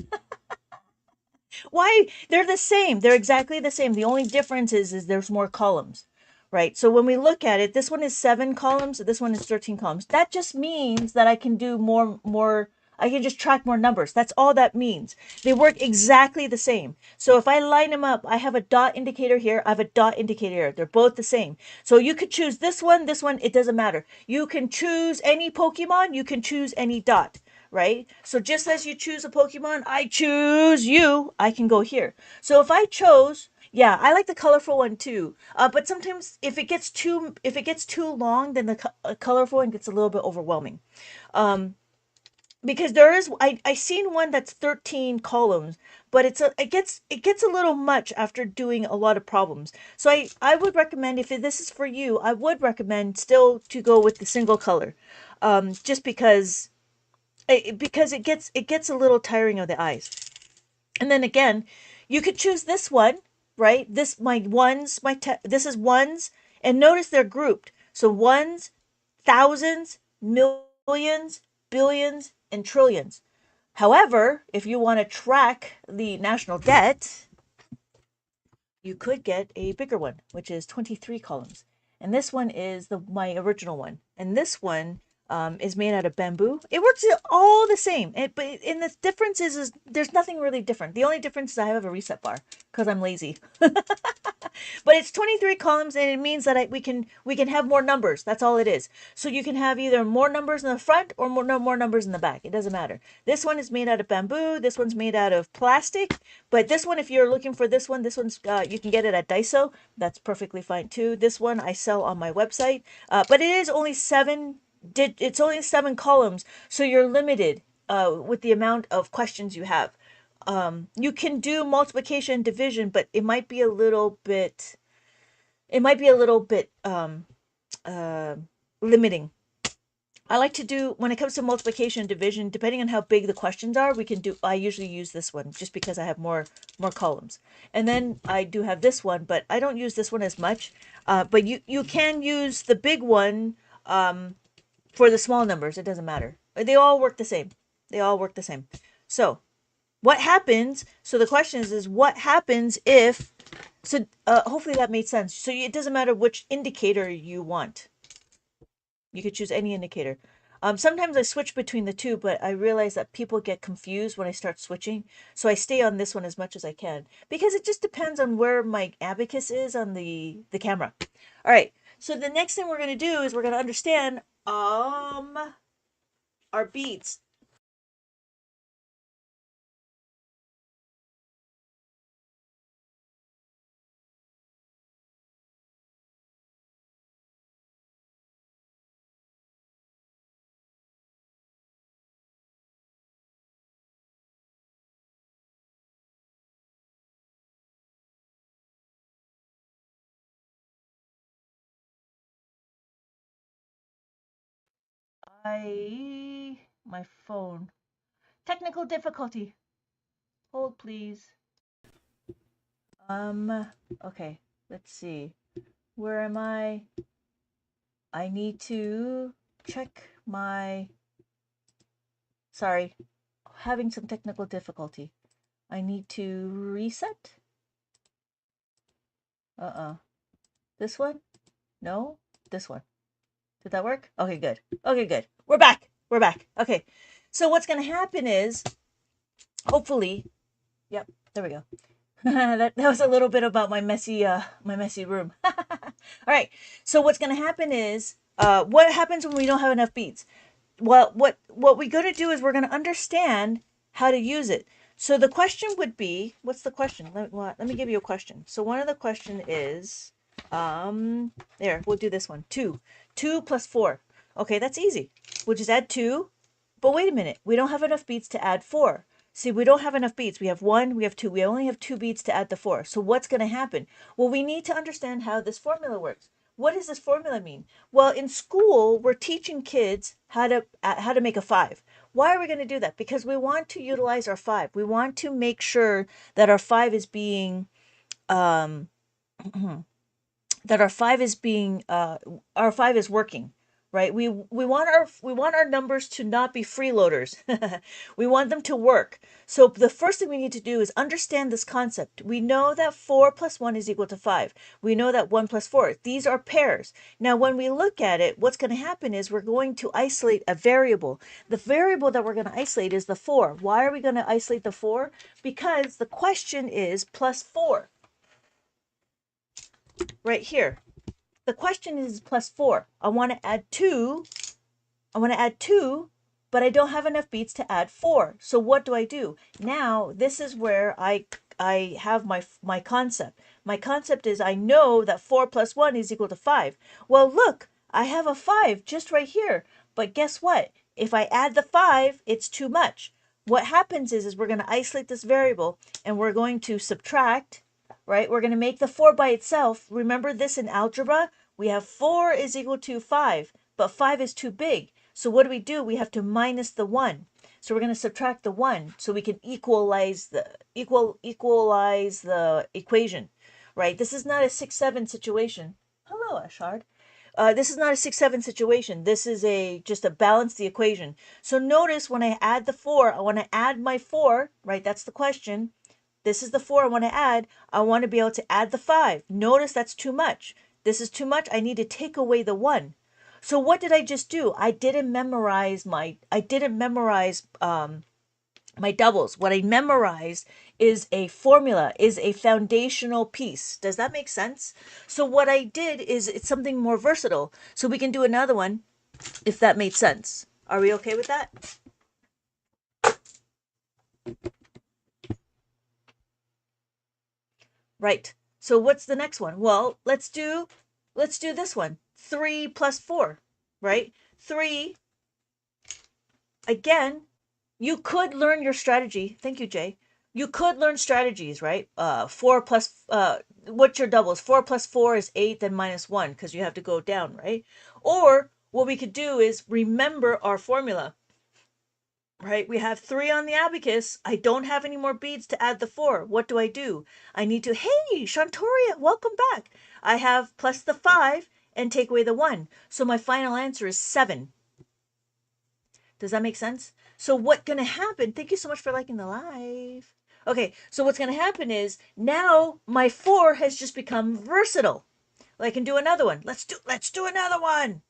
Speaker 1: Why? They're the same. They're exactly the same. The only difference is there's more columns, right? So when we look at it, this one is 7 columns, this one is 13 columns. That just means that I can do more. I can just track more numbers. That's all that means. They work exactly the same. So if I line them up, I have a dot indicator here, I have a dot indicator here. They're both the same. So you could choose this one, it doesn't matter. You can choose any Pokemon, you can choose any dot, right? So just as you choose a Pokemon, I choose you, I can go here. So if I chose, yeah, I like the colorful one too. But sometimes if it gets too long, then the colorful one gets a little bit overwhelming. Because there is, I seen one that's 13 columns, but it gets a little much after doing a lot of problems. So I would recommend, if this is for you, I would recommend still to go with the single color, just because it gets a little tiring of the eyes. And then again, you could choose this one, right? This this is ones, and notice they're grouped. So ones, thousands, millions, billions, and trillions. However, if you want to track the national debt, you could get a bigger one, which is 23 columns. And this one is my original one. And this one is made out of bamboo. It works all the same. The difference is there's nothing really different. The only difference is I have a reset bar because I'm lazy. But it's 23 columns, and it means that we can have more numbers. That's all it is. So you can have either more numbers in the front or more numbers in the back. It doesn't matter. This one is made out of bamboo. This one's made out of plastic. But this one, if you're looking for this one's you can get it at Daiso. That's perfectly fine too. This one I sell on my website. But it is only 7. It's only 7 columns, so you're limited with the amount of questions you have. You can do multiplication and division, but it might be a little bit uh, limiting. I like to do, when it comes to multiplication and division, depending on how big the questions are, I usually use this one just because I have more columns. And then I do have this one, but I don't use this one as much. But you can use the big one for the small numbers. It doesn't matter. They all work the same. They all work the same. So what happens? So the question is what happens if? So hopefully that made sense. So it doesn't matter which indicator you want. You could choose any indicator. Sometimes I switch between the two, but I realize that people get confused when I start switching. So I stay on this one as much as I can because it just depends on where my abacus is on the camera. All right. So the next thing we're going to do is we're going to understand our beads. My phone. Technical difficulty. Hold please. Okay. Let's see. Where am I? I need to check my, sorry, having some technical difficulty. I need to reset. This one? No, this one. Did that work? Okay, good. Okay, good. We're back. We're back. Okay. So what's going to happen is, hopefully, yep, there we go. that was a little bit about my messy room. All right. So what's going to happen is, what happens when we don't have enough beads? Well, what we're going to do is we're going to understand how to use it. So the question would be, what's the question? Let me give you a question. So one of the question is, there, we'll do this one. 2 plus 4. Okay, that's easy. We'll just add 2. But wait a minute, we don't have enough beads to add 4. See, we don't have enough beads. We have 1, we have 2. We only have 2 beads to add the 4. So what's going to happen? Well, we need to understand how this formula works. What does this formula mean? Well, in school, we're teaching kids how to make a 5. Why are we going to do that? Because we want to utilize our 5. We want to make sure that our 5 is being um that our 5 is working, right? We want our numbers to not be freeloaders. We want them to work. So the first thing we need to do is understand this concept. We know that 4 plus 1 is equal to 5. We know that 1 plus 4, these are pairs. Now when we look at it, what's going to happen is we're going to isolate a variable. The variable that we're going to isolate is the 4. Why are we going to isolate the 4? Because the question is plus 4 right here. The question is plus 4. I want to add 2. But I don't have enough beads to add 4. So what do? Now, this is where I have my concept. My concept is I know that 4 plus 1 is equal to 5. Well, look, I have a 5 just right here. But guess what? If I add the 5, it's too much. What happens is we're going to isolate this variable and we're going to subtract, right? We're going to make the 4 by itself. Remember this in algebra? We have 4 is equal to 5, but 5 is too big. So what do? We have to minus the 1. So we're going to subtract the 1 so we can equalize the equation, right? This is not a 6-7 situation. Hello, Ashard. This is not a 6-7 situation. This is just a balance the equation. So notice when I add the 4, I want to add my 4, right? That's the question. This is the 4 I want to add. I want to be able to add the 5. Notice that's too much. This is too much. I need to take away the 1. So what did I just do? I didn't memorize my doubles. What I memorized is a formula, is a foundational piece. Does that make sense? So what I did is it's something more versatile. So we can do another one if that made sense. Are we okay with that? Right. So what's the next one? Well, let's do this one. 3 plus 4, right? 3, again, You could learn your strategy. Thank you, Jay. You could learn strategies, right? Four plus what's your doubles? 4 plus 4 is 8, then minus 1, because you have to go down, right? Or what we could do is remember our formula, right? We have 3 on the abacus. I don't have any more beads to add the 4. What do? I need to, hey, Shantoria, welcome back. I have plus the 5 and take away the 1. So my final answer is 7. Does that make sense? So what's going to happen? Thank you so much for liking the live. Okay, so what's going to happen is now my 4 has just become versatile. Well, I can do another one. Let's do another one.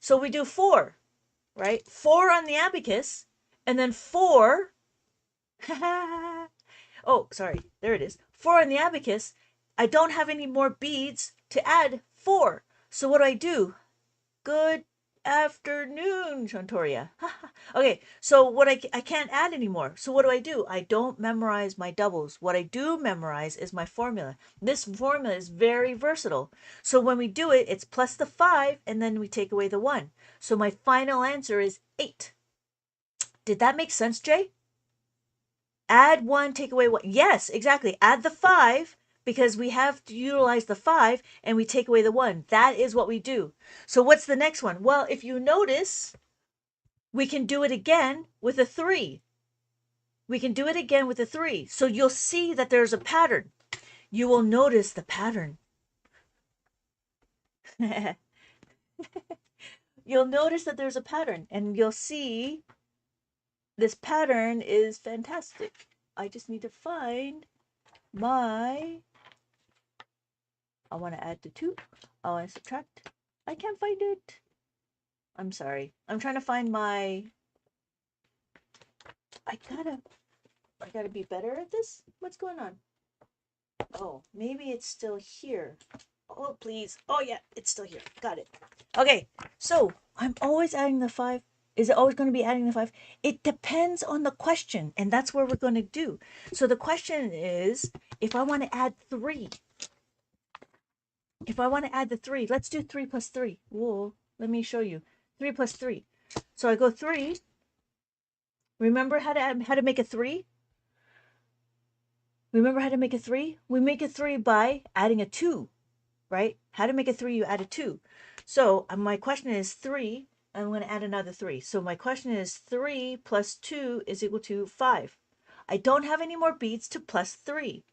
Speaker 1: So we do 4, right? 4 on the abacus, and then 4. Oh, sorry. There it is. 4 on the abacus. I don't have any more beads to add 4. So what do? Good afternoon, Shantoria. Okay, so what I can't add anymore. So what do? I don't memorize my doubles. What I do memorize is my formula. This formula is very versatile. So when we do it, it's plus the 5 and then we take away the 1. So my final answer is 8. Did that make sense, Jay? Add 1, take away 1. Yes, exactly. Add the 5 because we have to utilize the 5 and we take away the 1. That is what we do. So what's the next one? Well, if you notice, we can do it again with a 3. We can do it again with a 3. So you'll see that there's a pattern. You will notice the pattern. You'll notice that there's a pattern and you'll see this pattern is fantastic. I just need to find my, I want to add the 2. I want to subtract. I can't find it. I'm sorry. I'm trying to find my, I gotta be better at this. What's going on? Oh, maybe it's still here. Oh, please. Oh, yeah, it's still here. Got it. Okay, so I'm always adding the 5. Is it always going to be adding the 5? It depends on the question, and that's where we're going to do. So the question is, if I want to add 3, if I want to add the 3, let's do 3 plus 3. Whoa, let me show you. 3 plus 3. So I go 3. Remember how to make a 3? Remember how to make a 3? We make a 3 by adding a 2, right? How to make a 3, you add a 2. So my question is 3. I'm going to add another 3. So my question is 3 plus 2 is equal to 5. I don't have any more beads to plus 3,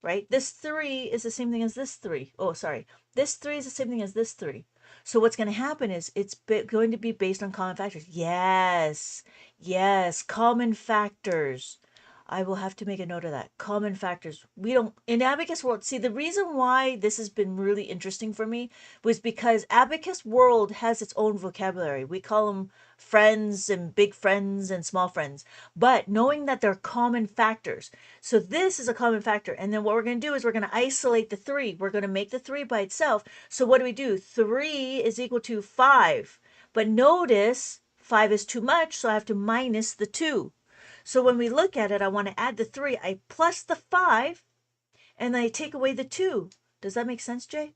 Speaker 1: right? This 3 is the same thing as this 3. Oh, sorry. This 3 is the same thing as this 3. So what's going to happen is it's going to be based on common factors. Yes, yes, common factors. I will have to make a note of that. Common factors. We don't, in Abacus World, see, the reason why this has been really interesting for me was because Abacus World has its own vocabulary. We call them friends and big friends and small friends, but knowing that they're common factors. So this is a common factor. And then what we're going to do is we're going to isolate the 3. We're going to make the 3 by itself. So what do? 3 is equal to 5. But notice 5 is too much, so I have to minus the 2. So when we look at it, I want to add the 3. I plus the 5, and I take away the 2. Does that make sense, Jay?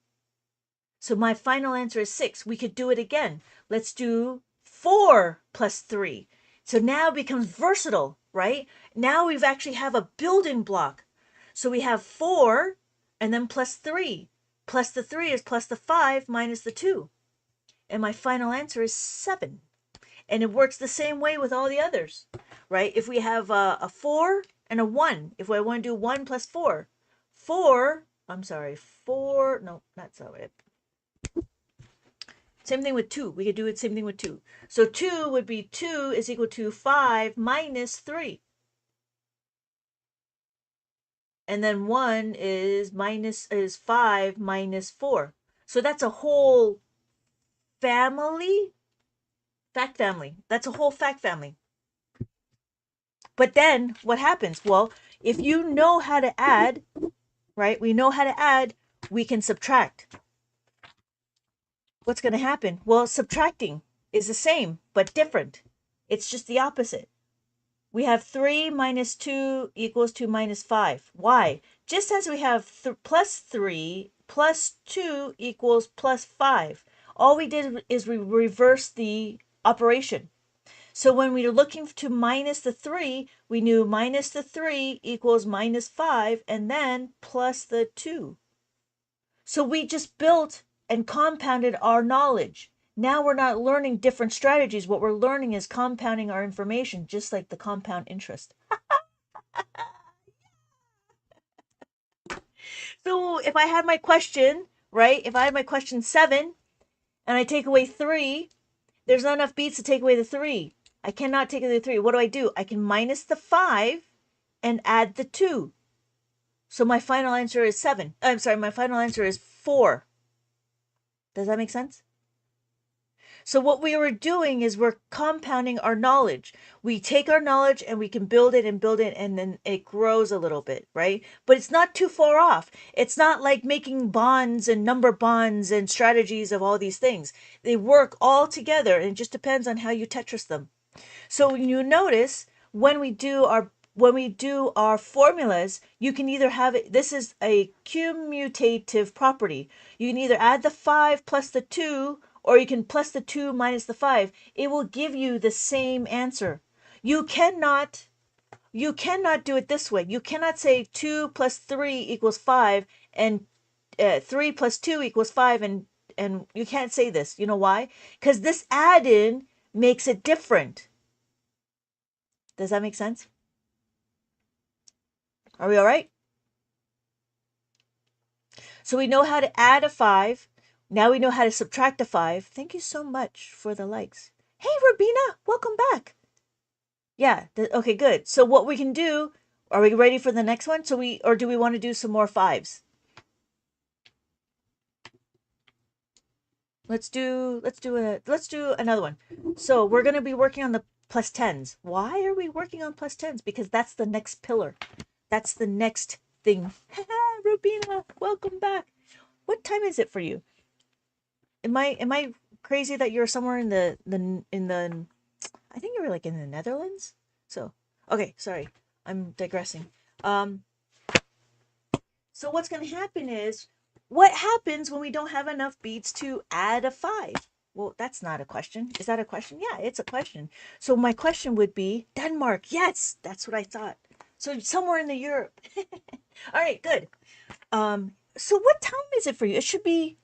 Speaker 1: So my final answer is 6. We could do it again. Let's do 4 plus 3. So now it becomes versatile, right? Now we've actually have a building block. So we have 4 and then plus 3. Plus the 3 is plus the 5 minus the 2. And my final answer is 7. And it works the same way with all the others, right? If we have a 4 and a 1, if I want to do 1 plus 4, 4, I'm sorry, 4, no, that's not it. Same thing with 2. We could do it same thing with 2. So 2 would be 2 is equal to 5 minus 3. And then 1 is 5 minus 4. So that's a whole family, fact family. That's a whole fact family. But then what happens? Well, if you know how to add, right? We know how to add, we can subtract. What's going to happen? Well, subtracting is the same, but different. It's just the opposite. We have 3 minus 2 equals to minus 5. Why? Just as we have plus 3 plus 2 equals plus 5. All we did is we reversed the operation. So when we were looking to minus the 3, we knew minus the 3 equals minus 5 and then plus the 2. So we just built and compounded our knowledge. Now we're not learning different strategies. What we're learning is compounding our information, just like the compound interest. So if I had my question, right? If I had my question 7 and I take away 3, there's not enough beats to take away the 3. I cannot take away the 3. What do? I can minus the 5 and add the 2. So my final answer is 7. I'm sorry, my final answer is 4. Does that make sense? So what we were doing is we're compounding our knowledge. We take our knowledge and we can build it and then it grows a little bit, right? But it's not too far off. It's not like making bonds and number bonds and strategies of all these things. They work all together and it just depends on how you Tetris them. So you notice when we do our formulas, you can either have it, this is a commutative property. You can either add the 5 plus the 2, or you can plus the 2 minus the 5. It will give you the same answer. You cannot do it this way. You cannot say 2 plus 3 equals 5 and 3 plus 2 equals 5 and you can't say this. You know why? Because this add-in makes it different. Does that make sense? Are we all right? So we know how to add a 5. Now we know how to subtract a 5. Thank you so much for the likes. Hey, Rabina, welcome back. Yeah, okay, good. So what we can do, are we ready for the next one? Or do we want to do some more 5s? Let's do another one. So we're going to be working on the plus 10s. Why are we working on plus 10s? Because that's the next pillar. That's the next thing. Rubina, welcome back. What time is it for you? Am I crazy that you're somewhere in the I think you were like in the Netherlands? So, okay, sorry. I'm digressing. Um so what's going to happen is what happens when we don't have enough beats to add a 5? Well, that's not a question. Is that a question? Yeah, it's a question. So my question would be Denmark. Yes, that's what I thought. So somewhere in the Europe. All right, good. So what time is it for you? It should be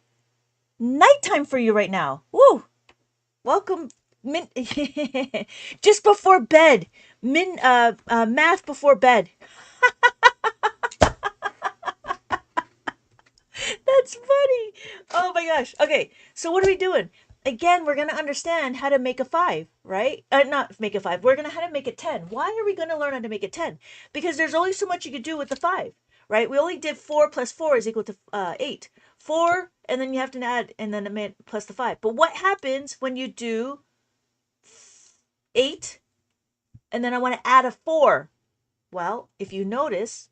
Speaker 1: nighttime for you right now. Woo! Welcome, just before bed. Math before bed. That's funny. Oh my gosh. Okay, so what are we doing? Again, we're gonna understand how to make a 5, right? Not make a 5. We're gonna how to make a 10. Why are we gonna learn how to make a 10? Because there's only so much you could do with the 5, right? We only did 4 plus 4 is equal to 8. 4, and then you have to add, and then plus the 5. But what happens when you do 8, and then I want to add a 4? Well, if you notice,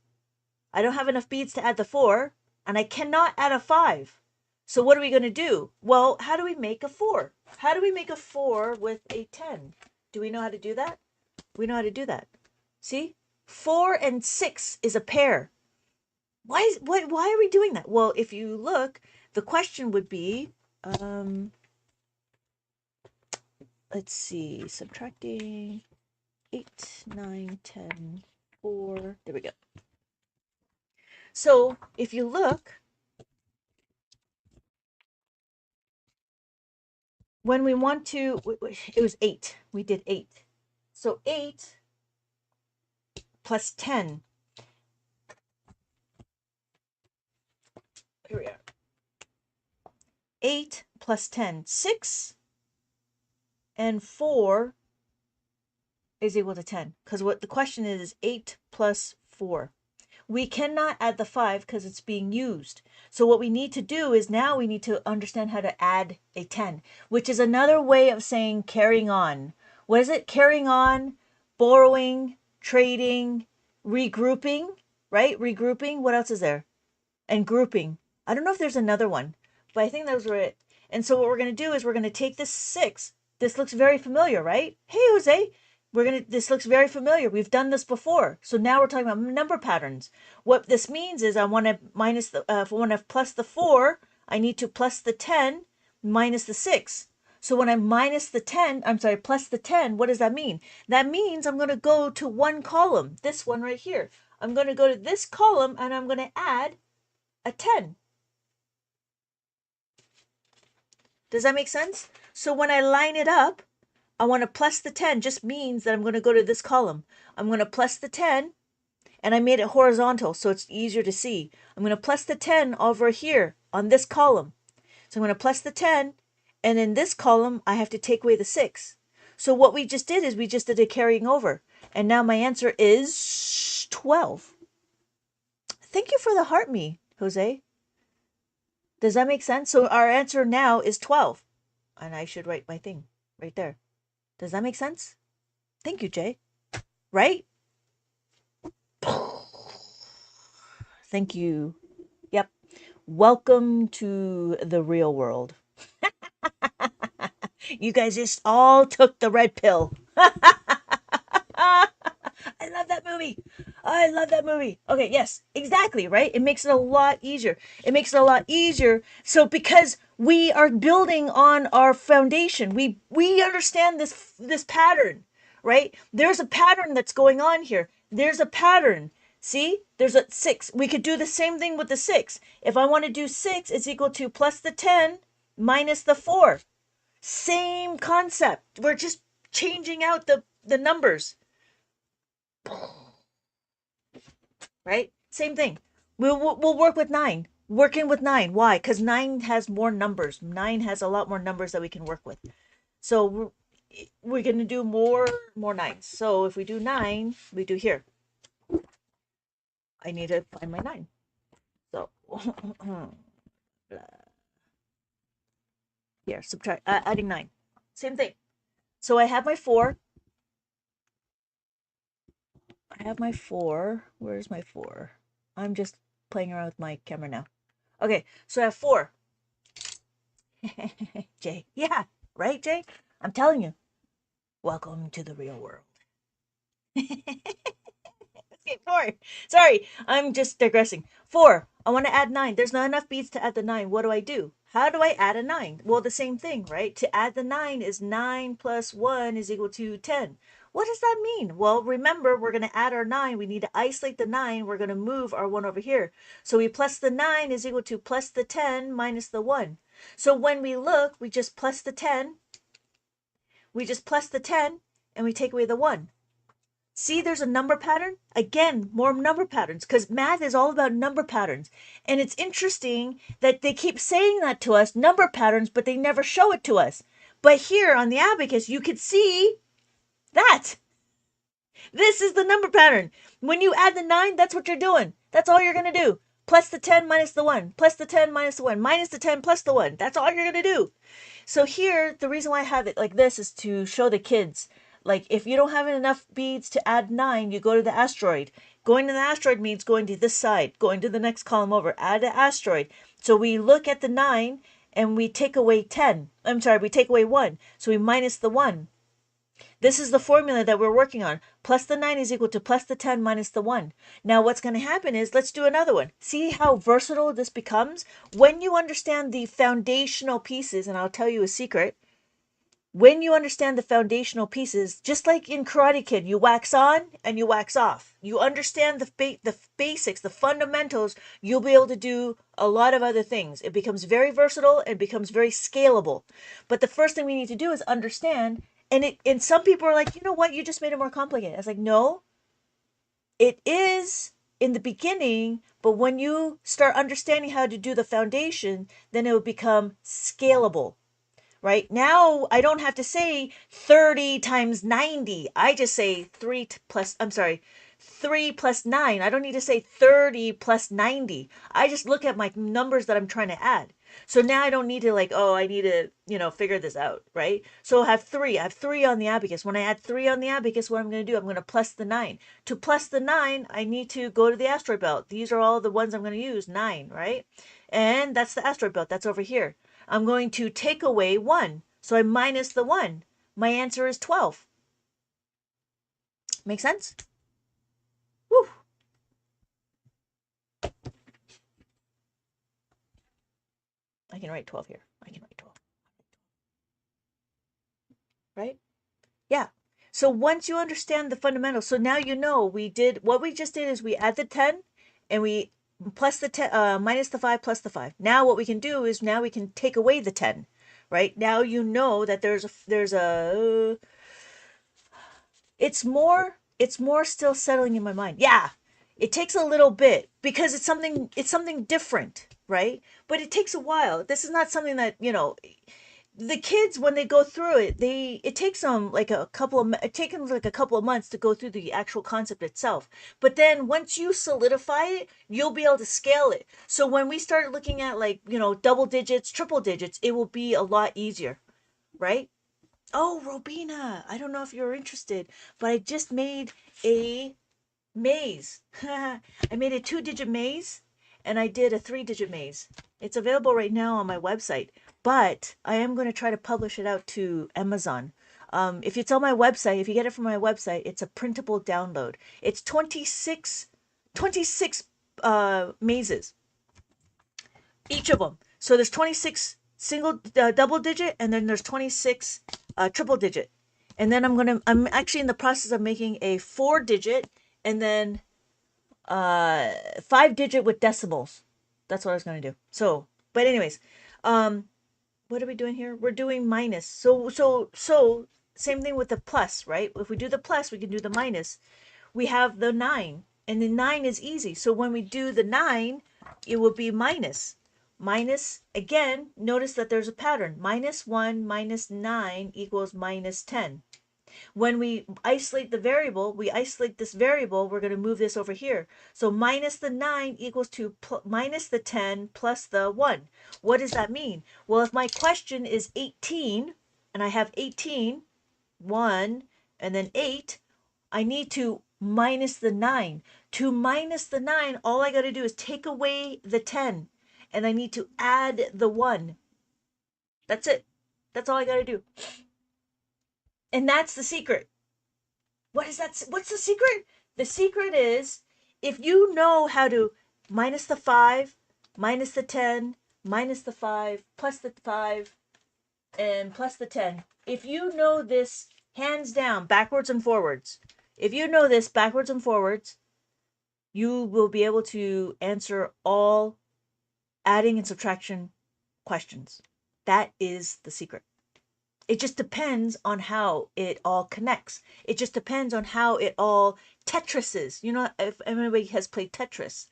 Speaker 1: I don't have enough beads to add the 4, and I cannot add a 5. So what are we going to do? Well, how do we make a 4? How do we make a 4 with a 10? Do we know how to do that? We know how to do that. See? 4 and 6 is a pair. Why are we doing that? Well, if you look, the question would be, let's see, subtracting 8, 9, 10, 4. There we go. So if you look, when we want to, it was 8. We did 8. So 8 plus 10. Here we are. 8 plus 10. 6 and 4 is equal to 10. Because what the question is 8 plus 4. We cannot add the 5 because it's being used. So what we need to do is now we need to understand how to add a 10, which is another way of saying carrying on. What is it? Carrying on, borrowing, trading, regrouping, right? Regrouping. What else is there? And grouping. I don't know if there's another one, but I think those were it. And so what we're going to do is we're going to take this 6. This looks very familiar, right? Hey, Jose, this looks very familiar. We've done this before. So now we're talking about number patterns. What this means is I want to if I want to plus the 4, I need to plus the 10 minus the 6. So when I minus the 10, I'm sorry, plus the 10, what does that mean? That means I'm going to go to one column, this one right here. I'm going to go to this column and I'm going to add a 10. Does that make sense? So when I line it up, I want to plus the 10 just means that I'm going to go to this column. I'm going to plus the 10, and I made it horizontal so it's easier to see. I'm going to plus the 10 over here on this column. So I'm going to plus the 10, and in this column, I have to take away the 6. So what we just did is we just did a carrying over. And now my answer is 12. Thank you for the heart me, Jose. Does that make sense? So our answer now is 12. And I should write my thing right there. Does that make sense? Thank you, Jay. Right? Thank you. Yep. Welcome to the real world. You guys just all took the red pill. I love that movie. I love that movie. Okay, yes, exactly, right? It makes it a lot easier. It makes it a lot easier. So because we are building on our foundation, we understand this pattern, right? There's a pattern that's going on here. There's a pattern. See? There's a 6. We could do the same thing with the 6. If I want to do 6, it's equal to plus the 10 minus the 4. Same concept. We're just changing out the numbers. Right? Same thing. We'll work with 9. Working with 9. Why? Because 9 has more numbers. 9 has a lot more numbers that we can work with. So we're going to do more 9s. So if we do 9, we do here. I need to find my 9. So here, subtract, adding 9. Same thing. So I have my 4. I have my 4. Where's my 4? I'm just playing around with my camera now. Okay, so I have 4. Jay. Yeah, right, Jay? I'm telling you. Welcome to the real world. Okay, 4. Sorry, I'm just digressing. 4. I want to add 9. There's not enough beads to add the 9. What do? How do I add a 9? Well, the same thing, right? To add the 9 is 9 plus 1 is equal to 10. What does that mean? Well, remember, we're going to add our 9. We need to isolate the 9. We're going to move our 1 over here. So we plus the 9 is equal to plus the 10 minus the 1. So when we look, we just plus the 10. We just plus the 10, and we take away the 1. See, there's a number pattern. Again, more number patterns, because math is all about number patterns. And it's interesting that they keep saying that to us, number patterns, but they never show it to us. But here on the abacus, you could see that. This is the number pattern. When you add the 9, that's what you're doing. That's all you're going to do. Plus the 10 minus the 1. Plus the 10 minus the 1. Minus the 10 plus the 1. That's all you're going to do. So here, the reason why I have it like this is to show the kids, like if you don't have enough beads to add 9, you go to the asteroid. Going to the asteroid means going to this side, going to the next column over, add the asteroid. So we look at the 9 and we take away 10. I'm sorry, we take away 1. So we minus the 1. This is the formula that we're working on. Plus the 9 is equal to plus the 10 minus the 1. Now what's going to happen is, let's do another one. See how versatile this becomes? When you understand the foundational pieces, and I'll tell you a secret, when you understand the foundational pieces, just like in Karate Kid, you wax on and you wax off. You understand the basics, the fundamentals, you'll be able to do a lot of other things. It becomes very versatile and becomes very scalable. But the first thing we need to do is understand, and some people are like, you know what, you just made it more complicated. I was like, no, it is in the beginning, but when you start understanding how to do the foundation, then it will become scalable. Right now, I don't have to say 30 times 90. I just say 3 plus 9. I don't need to say 30 plus 90. I just look at my numbers that I'm trying to add. So now I don't need to I need to, figure this out, right? So I have 3. I have 3 on the abacus. When I add 3 on the abacus, what I'm going to do, I'm going to plus the 9. To plus the 9, I need to go to the asteroid belt. These are all the ones I'm going to use, 9, right? And that's the asteroid belt. That's over here. I'm going to take away 1. So I minus the 1. My answer is 12. Make sense? Woo. I can write 12 here. I can write 12. right? Yeah. So once you understand the fundamentals, so now you know we did what we just did is we add the 10 and we plus the 10 minus the 5 plus the 5. Now what we can do is now we can take away the 10, right? Now you know that there's a it's more still settling in my mind. Yeah. It takes a little bit because it's something different, right? But it takes a while. This is not something that, the kids when they go through it, it takes them like it takes them like a couple of months to go through the actual concept itself. But then once you solidify it, you'll be able to scale it. So when we start looking at like, double digits, triple digits, it will be a lot easier, right? Oh, Robina, I don't know if you're interested, but I just made a maze. I made a 2-digit maze and I did a 3-digit maze. It's available right now on my website, but I am going to try to publish it out to Amazon. If it's on my website, if you get it from my website, it's a printable download. It's 26 mazes, each of them. So there's 26 double digit, and then there's 26 triple digit. And then I'm actually in the process of making a 4-digit and then 5-digit with decimals. That's what I was gonna do. So, but anyways, um, what are we doing here? We're doing minus. So same thing with the plus, right? If we do the plus, we can do the minus. We have the 9, and the 9 is easy. So when we do the 9, it will be minus. Minus, again, notice that there's a pattern. -1 minus 9 equals -10. When we isolate the variable, we isolate this variable, we're going to move this over here. So minus the 9 equals to minus the 10 plus the 1. What does that mean? Well, if my question is 18, and I have 18, 1, and then 8, I need to minus the 9. To minus the 9, all I got to do is take away the 10, and I need to add the 1. That's it. That's all I got to do. And that's the secret. What is that? What's the secret? The secret is if you know how to minus the 5, minus the 10, minus the 5, plus the 5, and plus the 10. If you know this hands down, backwards and forwards, if you know this backwards and forwards, you will be able to answer all adding and subtraction questions. That is the secret. It just depends on how it all connects. It just depends on how it all Tetrises. If anybody has played Tetris,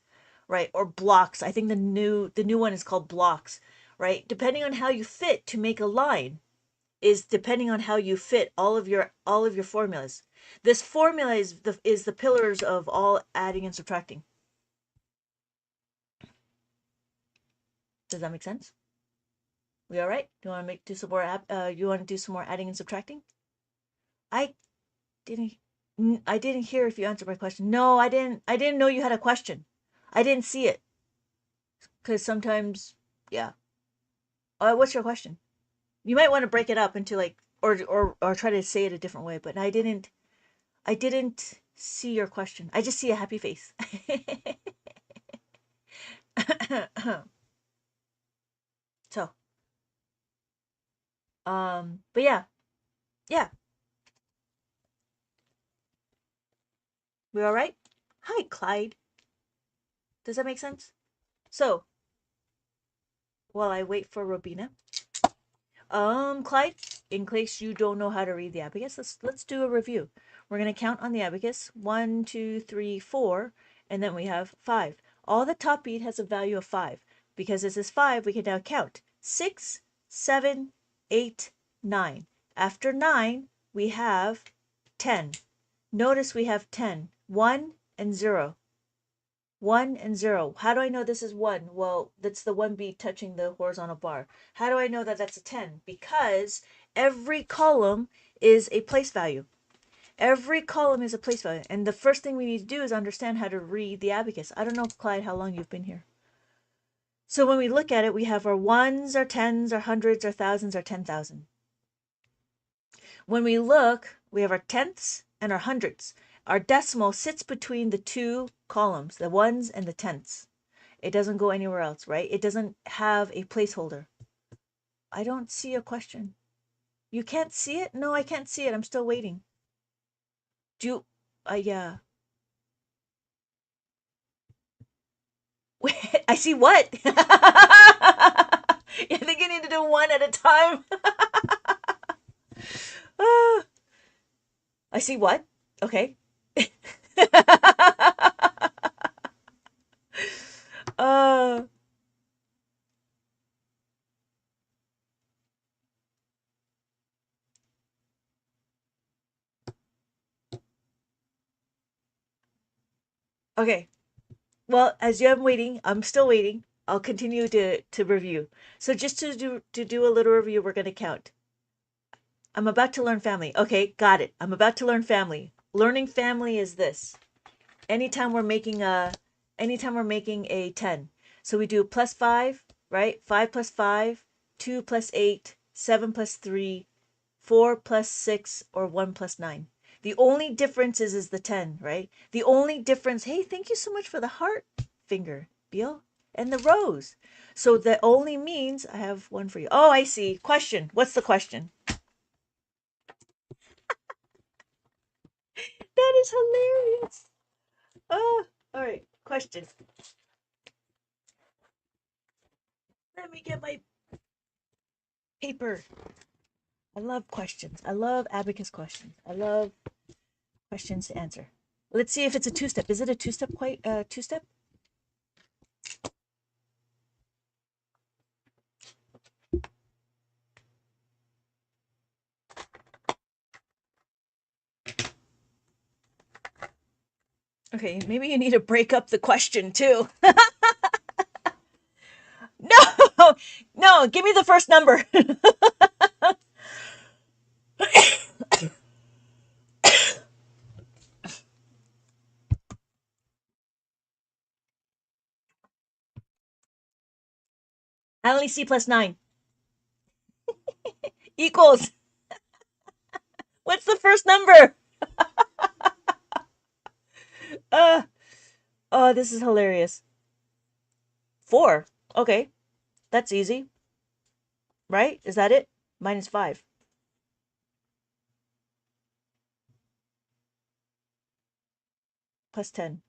Speaker 1: right? Or blocks. I think the new one is called blocks, right? Depending on how you fit to make a line is depending on how you fit all of your formulas. This formula is the pillars of all adding and subtracting. Does that make sense? We all right? Do you want to do some more you want to do some more adding and subtracting? I didn't I didn't hear if you answered my question. No, I didn't know you had a question. I didn't see it because sometimes, yeah. What's your question? You might want to break it up into like or try to say it a different way, but I didn't see your question. I just see a happy face. So, but yeah. Yeah. We all right? Hi, Clyde. Does that make sense? So, while I wait for Robina, Clyde, in case you don't know how to read the abacus, let's do a review. We're gonna count on the abacus 1, 2, 3, 4, and then we have 5. All the top bead has a value of 5. Because this is 5, we can now count 6, 7, 8, 9. After 9, we have 10. Notice we have 10, 1 and 0. 1 and 0. How do I know this is 1? Well, that's the one bead touching the horizontal bar. How do I know that that's a 10? Because every column is a place value. Every column is a place value. And the first thing we need to do is understand how to read the abacus. I don't know, Clyde, how long you've been here. So when we look at it, we have our ones, our tens, our hundreds, our thousands, our 10,000. When we look, we have our tenths and our hundreds. Our decimal sits between the two columns, the ones and the tenths. It doesn't go anywhere else, right? It doesn't have a placeholder. I don't see a question. You can't see it? No, I can't see it. I'm still waiting. Do you, yeah. Wait, I see what? You think you need to do one at a time? Ah, I see what? Okay. uh, okay. Well, as I'm waiting, I'm still waiting. I'll continue to review. So just to do a little review, we're gonna count. I'm about to learn family. Okay, got it. I'm about to learn family. Learning family is this. Anytime we're making a anytime we're making a 10. So we do plus 5, right? 5 plus 5, 2 plus 8, 7 plus 3, 4 plus 6, or 1 plus 9. The only difference is the 10, right? The only difference, hey, thank you so much for the heart finger, Beal, and the rose. So that only means I have one for you. Oh, I see. Question. What's the question? That is hilarious. Oh, all right. Question. Let me get my paper. I love questions. I love abacus questions. I love questions to answer. Let's see if it's a two-step. Is it a two-step quite two-step? Okay, maybe you need to break up the question too. No, no, give me the first number. I only see plus 9 equals. What's the first number? Uh, oh, this is hilarious. 4. Okay, that's easy, right? Is that it? Minus 5 plus 10.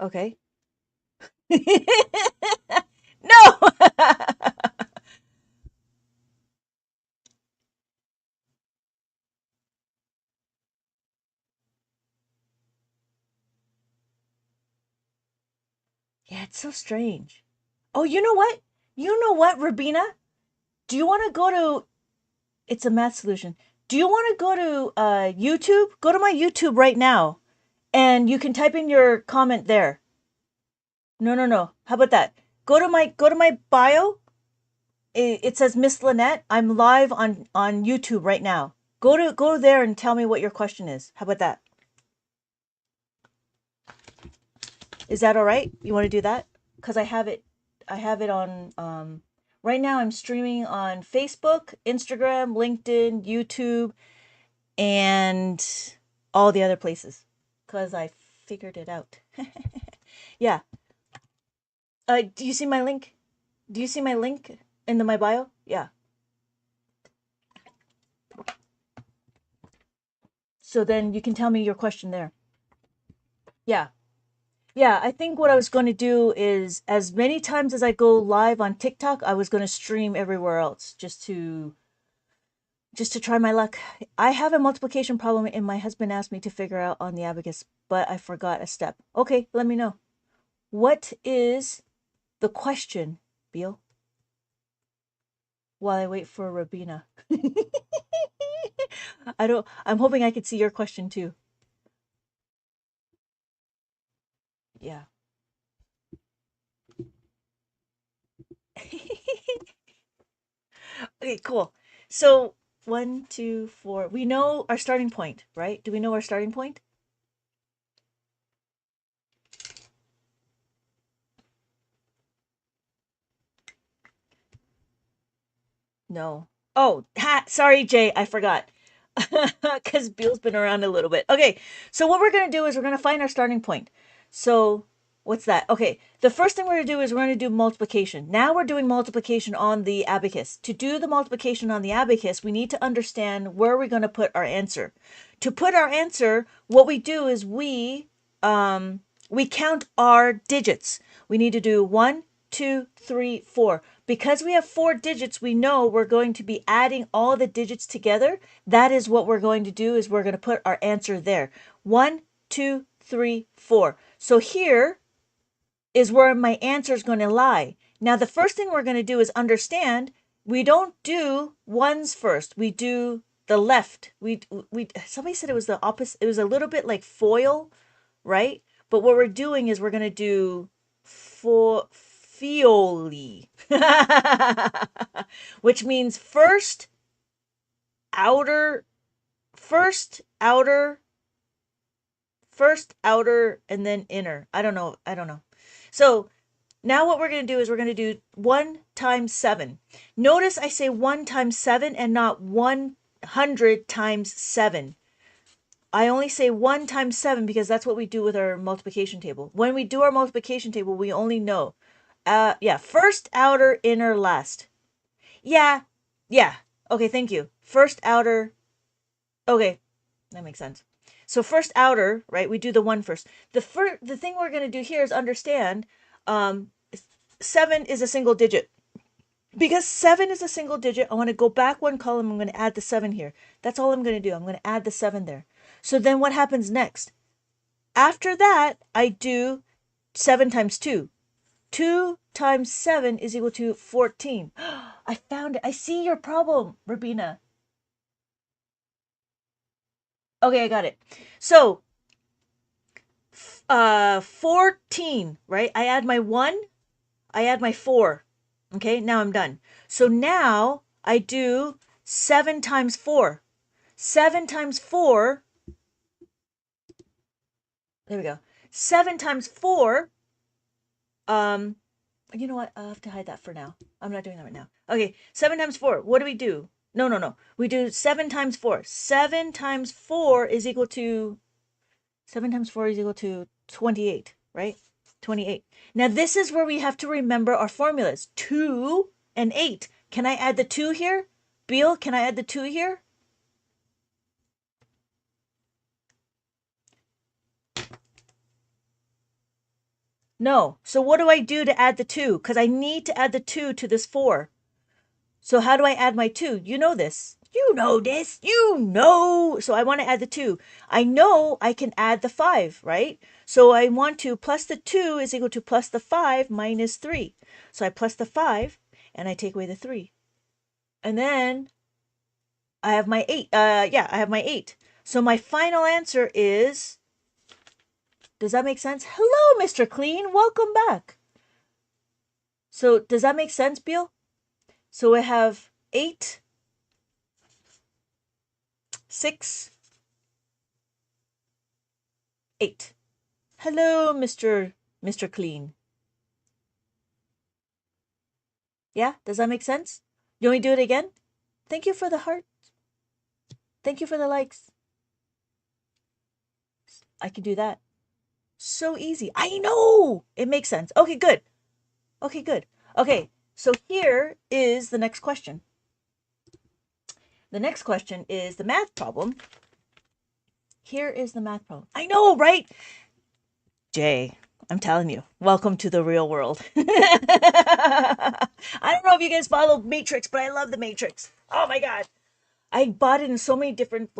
Speaker 1: Okay. No. Yeah, it's so strange. Oh, you know what? You know what, Rabina? Do you want to go to? It's a math solution. Do you want to go to YouTube? Go to my YouTube right now, and you can type in your comment there. No, no, no. How about that? Go to my bio. It says Miss Lynette. I'm live on YouTube right now. Go there and tell me what your question is. How about that? Is that all right? You want to do that? Because I have it on right now I'm streaming on Facebook, Instagram, LinkedIn, YouTube, and all the other places. Because I figured it out. Yeah. Do you see my link? Do you see my link in my bio? Yeah. So then you can tell me your question there. Yeah. Yeah, I think what I was going to do is as many times as I go live on TikTok, I was going to stream everywhere else just to try my luck. I have a multiplication problem and my husband asked me to figure out on the abacus, but I forgot a step. Okay, let me know. What is the question, Beal? While I wait for Rabina. I'm hoping I could see your question too. Yeah. Okay, cool. So 1, 2, 4. We know our starting point, right? Do we know our starting point? No. Oh, sorry, Jay, I forgot. because Bill's been around a little bit. Okay, so what we're going to do is we're going to find our starting point. So what's that? Okay, the first thing we're going to do is we're going to do multiplication. Now we're doing multiplication on the abacus. To do the multiplication on the abacus, we need to understand where we're going to put our answer. To put our answer, what we do is we count our digits. We need to do 1, 2, 3, 4. Because we have 4 digits, we know we're going to be adding all the digits together. That is what we're going to do, is we're going to put our answer there. 1, 2, 3, 4. So here is where my answer is going to lie. Now, the first thing we're going to do is understand we don't do ones first. We do the left. Somebody said it was the opposite. It was a little bit like foil, right? But what we're doing is we're going to do fioli, which means outer, first, outer, and then inner. I don't know. So now what we're going to do is we're going to do 1 times 7. Notice I say 1 times 7 and not 100 times 7. I only say 1 times 7 because that's what we do with our multiplication table. When we do our multiplication table, we only know, yeah, first, outer, inner, last. Yeah, yeah. Okay, thank you. First, outer. Okay, that makes sense. So first, outer, right? We do the 1 first. The thing we're going to do here is understand 7 is a single digit. Because 7 is a single digit, I want to go back 1 column. I'm going to add the 7 here. That's all I'm going to do. I'm going to add the 7 there. So then what happens next? After that, I do 7 times 2. 2 times 7 is equal to 14. I found it. I see your problem, Rabina. Okay, I got it. So, 14, right? I add my 1, I add my 4. Okay, now I'm done. So now I do 7 times 4. 7 times 4, there we go. 7 times 4, you know what? I'll have to hide that for now. I'm not doing that right now. Okay, 7 times 4. What do we do? No. We do 7 times 4. 7 times 4 is equal to 28, right? 28. Now this is where we have to remember our formulas. 2 and 8. Can I add the 2 here? Beal, can I add the 2 here? No. So what do I do to add the 2? Because I need to add the 2 to this 4. So how do I add my 2? You know this. You know this. You know. So I want to add the 2. I know I can add the 5, right? So I want to plus the 2 is equal to plus the 5 minus 3. So I plus the 5 and I take away the 3. And then I have my 8. Yeah, I have my 8. So my final answer is, does that make sense? Hello, Mr. Clean. Welcome back. So does that make sense, Beal? So I have 8, 6, 8. Hello, Mr. Clean. Yeah, does that make sense? You want me to do it again? Thank you for the heart. Thank you for the likes. I can do that. So easy. I know. It makes sense. Okay, good. Okay, good. Okay, so here is the next question. The next question is the math problem. Here is the math problem. I know, right? Jay, I'm telling you, welcome to the real world. I don't know if you guys follow Matrix, but I love the Matrix. Oh my God. I bought it in so many different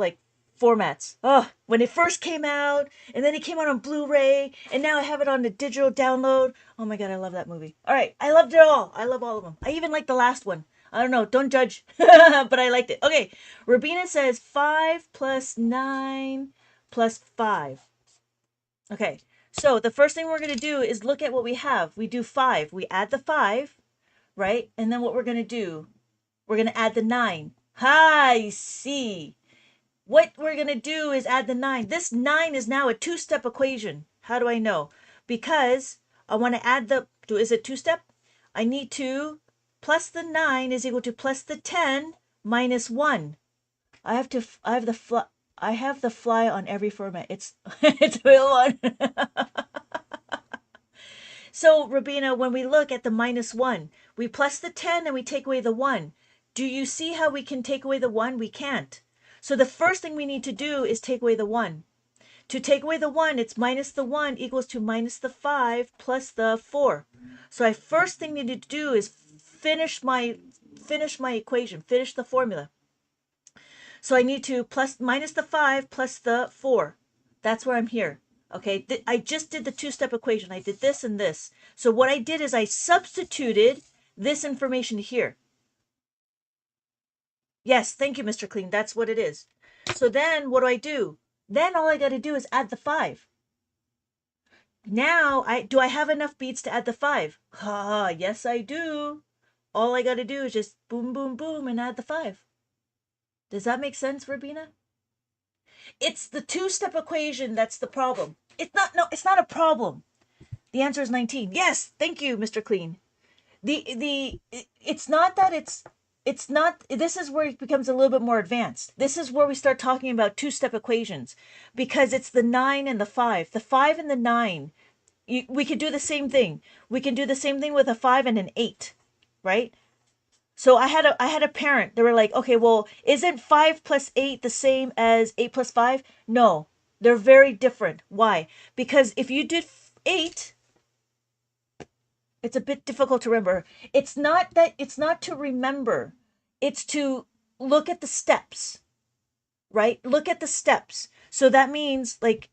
Speaker 1: formats. Oh, when it first came out, and then it came out on Blu-ray, and now I have it on the digital download. Oh my God, I love that movie. All right, I loved it all. I love all of them. I even like the last one. I don't know, don't judge, but I liked it. Okay, Rabina says 5 plus 9 plus 5. Okay, so the first thing we're going to do is look at what we have. We do 5. We add the 5, right? And then what we're going to do, we're going to add the 9. I see. What we're going to do is add the 9. This 9 is now a 2-step equation. How do I know? Because I want to add is it 2-step? I need to plus the 9 is equal to plus the 10 minus 1. I have the fly. I have the fly on every format. It's it's a real one. So, Rabina, when we look at the minus one, we plus the 10 and we take away the one. Do you see how we can take away the one? We can't. So the first thing we need to do is take away the one. To take away the one, it's minus the one equals to minus the 5 plus the 4. So I first thing need to do is finish my equation, finish the formula. So I need to minus the 5 plus the 4. That's where I'm here. Okay, I just did the two-step equation. I did this and this. So what I did is I substituted this information here. Yes, thank you, Mr. Clean. That's what it is. So then what do? Then all I got to do is add the 5. Now, do I have enough beads to add the 5? Ah, yes, I do. All I got to do is just boom, boom, boom and add the 5. Does that make sense, Rabina? It's the two-step equation that's the problem. It's not, no, it's not a problem. The answer is 19. Yes, thank you, Mr. Clean. It's not that it's not, this is where it becomes a little bit more advanced. This is where we start talking about two-step equations because it's the 9 and the 5. The 5 and the 9, we could do the same thing. We can do the same thing with a 5 and an 8, right? So I had a parent. They were like, okay, well, isn't 5 plus 8 the same as 8 plus 5? No, they're very different. Why? Because if you did 8, it's a bit difficult to remember. It's not to remember. It's to look at the steps, right? Look at the steps. So that means like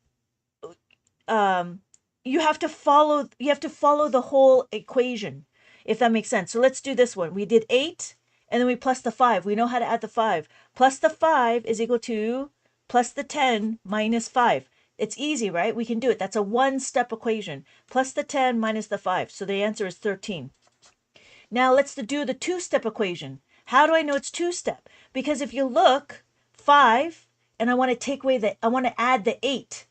Speaker 1: um you have to follow the whole equation, if that makes sense. So let's do this one. We did 8 and then we plus the 5. We know how to add the 5. Plus the 5 is equal to plus the 10 minus 5. It's easy, right? We can do it. That's a one-step equation. Plus the 10 minus the 5. So the answer is 13. Now let's do the two-step equation. How do I know it's two-step? Because if you look, 5, and I want to add the 8.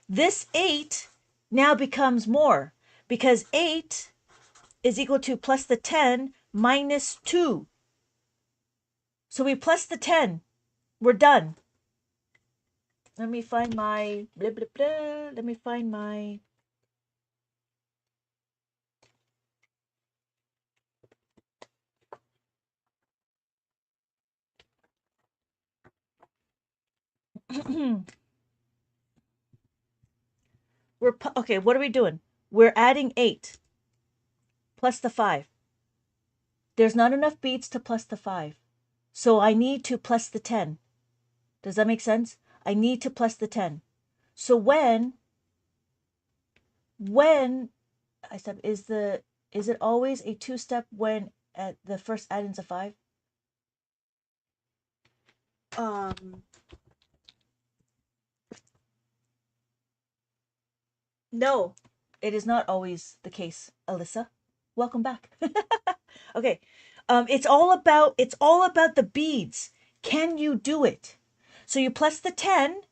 Speaker 1: This 8 now becomes more because 8 is equal to plus the 10 minus 2. So we plus the 10. We're done. Let me find my blah, blah, blah. Let me find my okay, what are we doing? We're adding 8 plus the 5. There's not enough beads to plus the 5. So I need to plus the 10. Does that make sense? I need to plus the 10. So when I said is it always a two-step when at the first add-in's a 5? No, it is not always the case, Alyssa. Welcome back. Okay. It's all about the beads. Can you do it? So you plus the 10,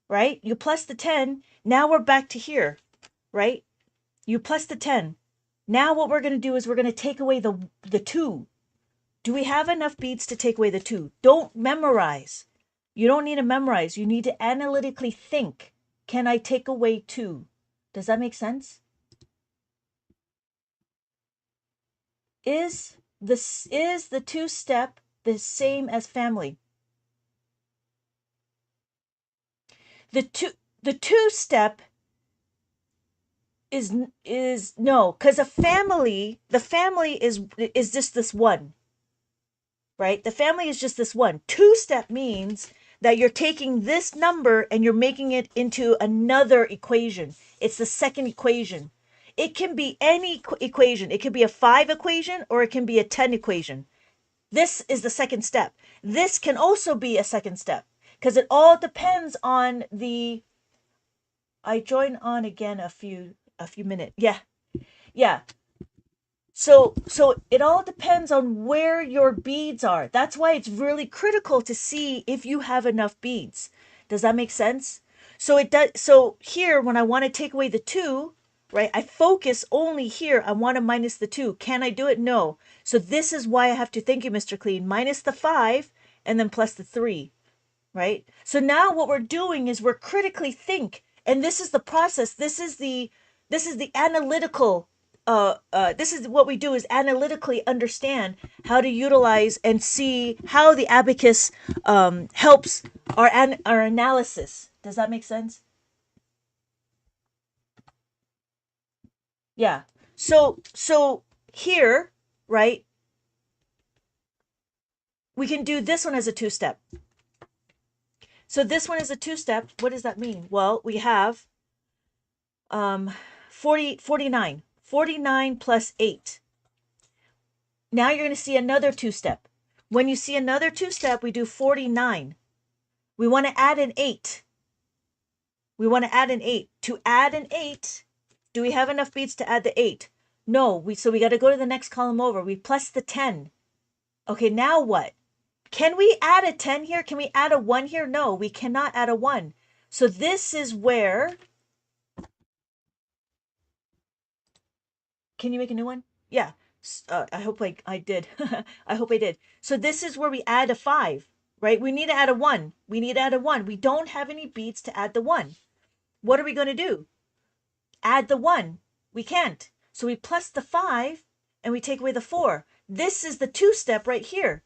Speaker 1: right? You plus the 10. Now we're back to here, right? You plus the 10. Now what we're going to do is we're going to take away the 2. Do we have enough beads to take away the 2? Don't memorize. You don't need to memorize. You need to analytically think. Can I take away 2? Does that make sense? Is the two-step the same as family? The two-step is no, because the family is just this one, right? The family is just this one. Two-step means that you're taking this number and you're making it into another equation. It's the second equation. It can be any equation. It could be a 5 equation or it can be a 10 equation. This is the second step. This can also be a second step because it all depends on the. I join on again a few minutes. Yeah, yeah. So it all depends on where your beads are. That's why it's really critical to see if you have enough beads. Does that make sense? So it does. So here, when I want to take away the 2, right? I focus only here. I want to minus the 2. Can I do it? No. So this is why I have to, thank you, Mr. Clean, minus the 5 and then plus the 3, right? So now what we're doing is we're critically think, and this is the process. This is the analytical. This is what we do is analytically understand how to utilize and see how the abacus helps our analysis. Does that make sense? Yeah. So here, right? We can do this one as a two-step. So this one is a two-step. What does that mean? Well, we have um 49 plus 8. Now you're going to see another two-step. When you see another two-step, we do 49. We want to add an 8. We want to add an 8. To add an 8, do we have enough beads to add the 8? No, so we got to go to the next column over. We plus the 10. Okay, now what? Can we add a 10 here? Can we add a 1 here? No, we cannot add a 1. So this is where, can you make a new one? Yeah. I hope I did. I hope I did. So this is where we add a 5, right? We need to add a 1. We need to add a 1. We don't have any beads to add the 1. What are we going to do? Add the 1. We can't. So we plus the 5 and we take away the 4. This is the two-step right here.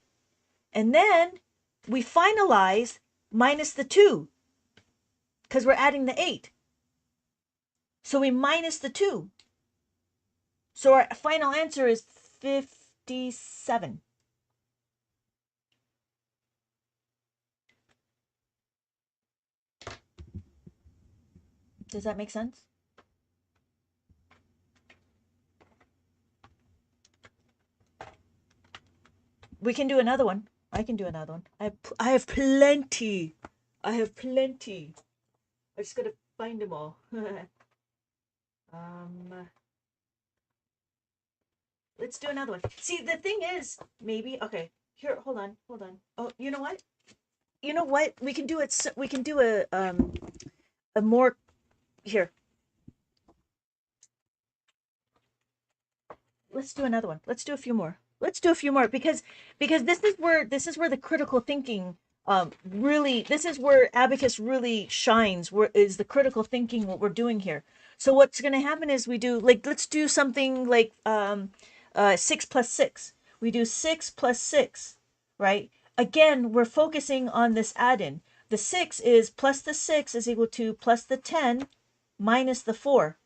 Speaker 1: And then we finalize minus the 2 because we're adding the 8. So we minus the 2. So our final answer is 57. Does that make sense? We can do another one. I can do another one. I have plenty. I have plenty. I just gotta find them all. um, let's do another one. See, the thing is, maybe okay. Here, hold on. Oh, you know what? You know what? We can do it. We can do a more here. Let's do another one. Let's do a few more. Let's do a few more because this is where the critical thinking really, this is where abacus really shines, where is the critical thinking what we're doing here. So what's going to happen is we do, like, let's do something like 6 plus 6. We do 6 plus 6, right? Again, we're focusing on this add-in. The 6 is plus the 6 is equal to plus the 10 minus the 4.